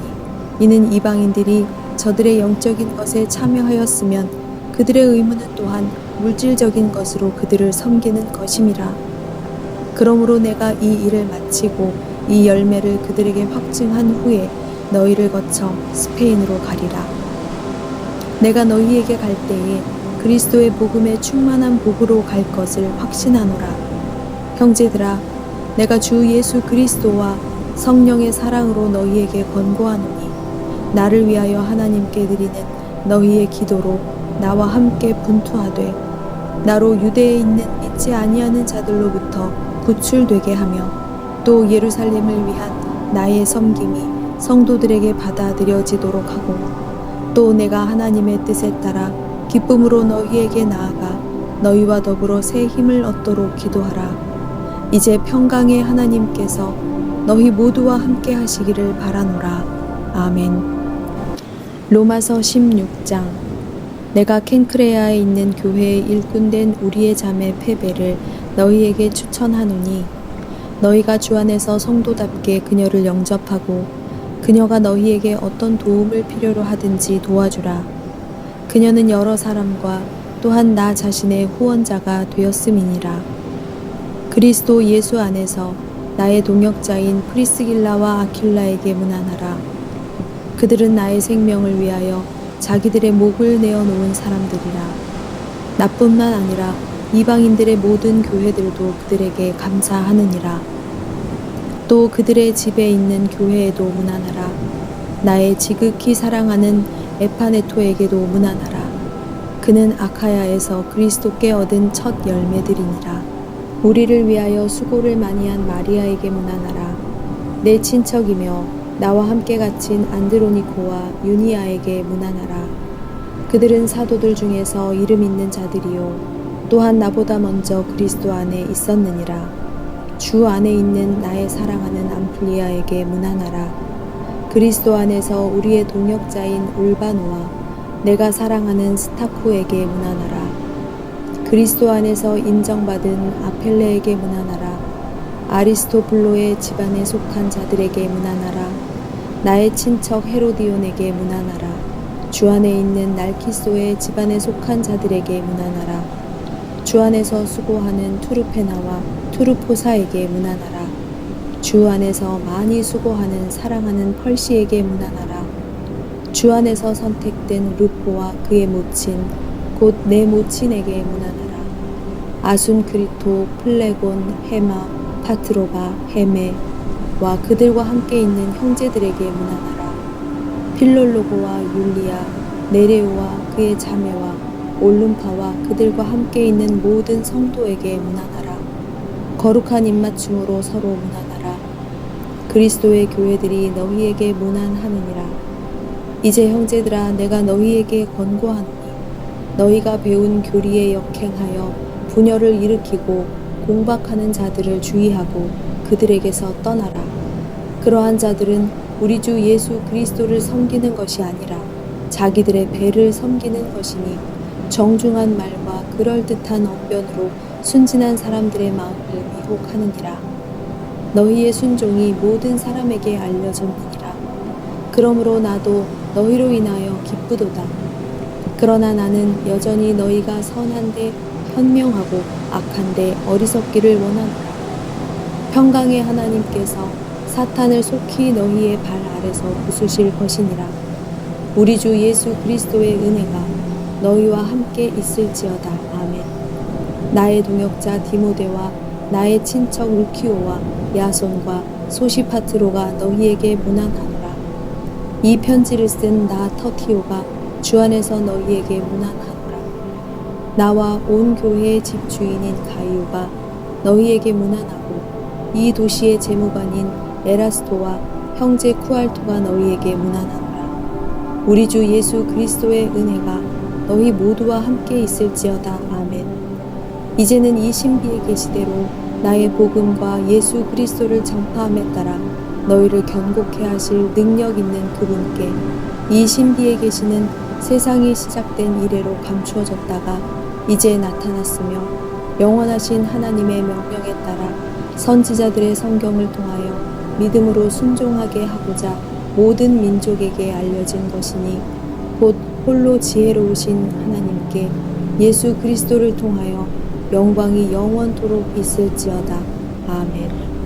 이는 이방인들이 저들의 영적인 것에 참여하였으면 그들의 의무는 또한 물질적인 것으로 그들을 섬기는 것임이라. 그러므로 내가 이 일을 마치고 이 열매를 그들에게 확증한 후에 너희를 거쳐 스페인으로 가리라. 내가 너희에게 갈 때에 그리스도의 복음의 충만한 복으로 갈 것을 확신하노라. 형제들아, 내가 주 예수 그리스도와 성령의 사랑으로 너희에게 권고하노니 나를 위하여 하나님께 드리는 너희의 기도로 나와 함께 분투하되 나로 유대에 있는 믿지 아니하는 자들로부터 구출되게 하며 또 예루살렘을 위한 나의 섬김이 성도들에게 받아들여지도록 하고 또 내가 하나님의 뜻에 따라 기쁨으로 너희에게 나아가 너희와 더불어 새 힘을 얻도록 기도하라. 이제 평강의 하나님께서 너희 모두와 함께 하시기를 바라노라. 아멘. 로마서 16장. 내가 켄크레아에 있는 교회의 일꾼된 우리의 자매 페베를 너희에게 추천하노니 너희가 주 안에서 성도답게 그녀를 영접하고 그녀가 너희에게 어떤 도움을 필요로 하든지 도와주라. 그녀는 여러 사람과 또한 나 자신의 후원자가 되었음이니라. 그리스도 예수 안에서 나의 동역자인 프리스길라와 아킬라에게 문안하라. 그들은 나의 생명을 위하여 자기들의 목을 내어놓은 사람들이라. 나뿐만 아니라 이방인들의 모든 교회들도 그들에게 감사하느니라. 또 그들의 집에 있는 교회에도 문안하라. 나의 지극히 사랑하는 에파네토에게도 문안하라. 그는 아카야에서 그리스도께 얻은 첫 열매들이니라. 우리를 위하여 수고를 많이 한 마리아에게 문안하라. 내 친척이며 나와 함께 갇힌 안드로니코와 유니아에게 문안하라. 그들은 사도들 중에서 이름 있는 자들이요 또한 나보다 먼저 그리스도 안에 있었느니라. 주 안에 있는 나의 사랑하는 암플리아에게 문안하라. 그리스도 안에서 우리의 동역자인 울바노와 내가 사랑하는 스타코에게 문안하라. 그리스도 안에서 인정받은 아펠레에게 문안하라. 아리스토블로의 집안에 속한 자들에게 문안하라. 나의 친척 헤로디온에게 문안하라. 주 안에 있는 날키소의 집안에 속한 자들에게 문안하라. 주 안에서 수고하는 투르페나와 투르포사에게 문안하라. 주 안에서 많이 수고하는 사랑하는 펄시에게 문안하라. 주 안에서 선택된 루포와 그의 모친 곧 내 모친에게 문안하라. 아순크리토, 플레곤, 헤마, 파트로바, 헤메와 그들과 함께 있는 형제들에게 문안하라. 필롤로고와 율리아, 네레오와 그의 자매와 올lum파와 그들과 함께 있는 모든 성도에게 문안하라. 거룩한 입맞춤으로 서로 문안하라. 그리스도의 교회들이 너희에게 문안하느니라. 이제 형제들아, 내가 너희에게 권고하노니 너희가 배운 교리에 역행하여 분열을 일으키고 공박하는 자들을 주의하고 그들에게서 떠나라. 그러한 자들은 우리 주 예수 그리스도를 섬기는 것이 아니라 자기들의 배를 섬기는 것이니 정중한 말과 그럴듯한 언변으로 순진한 사람들의 마음을 미혹하느니라. 너희의 순종이 모든 사람에게 알려졌느니라. 그러므로 나도 너희로 인하여 기쁘도다. 그러나 나는 여전히 너희가 선한데 현명하고 악한데 어리석기를 원하노라. 평강의 하나님께서 사탄을 속히 너희의 발 아래서 부수실 것이니라. 우리 주 예수 그리스도의 은혜가 너희와 함께 있을지어다. 아멘. 나의 동역자 디모데와 나의 친척 루키오와 야손과 소시파트로가 너희에게 문안하노라. 이 편지를 쓴 나 터티오가 주 안에서 너희에게 문안하노라. 나와 온 교회의 집주인인 가이오가 너희에게 문안하고 이 도시의 재무관인 에라스토와 형제 쿠알토가 너희에게 문안하노라. 우리 주 예수 그리스도의 은혜가 너희 모두와 함께 있을지어다. 아멘. 이제는 이 신비의 계시대로 나의 복음과 예수 그리스도를 전파함에 따라 너희를 견고케 하실 능력 있는 그분께 이 신비의 계시는 세상이 시작된 이래로 감추어졌다가 이제 나타났으며 영원하신 하나님의 명령에 따라 선지자들의 성경을 통하여 믿음으로 순종하게 하고자 모든 민족에게 알려진 것이니 곧 홀로 지혜로우신 하나님께 예수 그리스도를 통하여 영광이 영원토록 있을지어다. 아멘.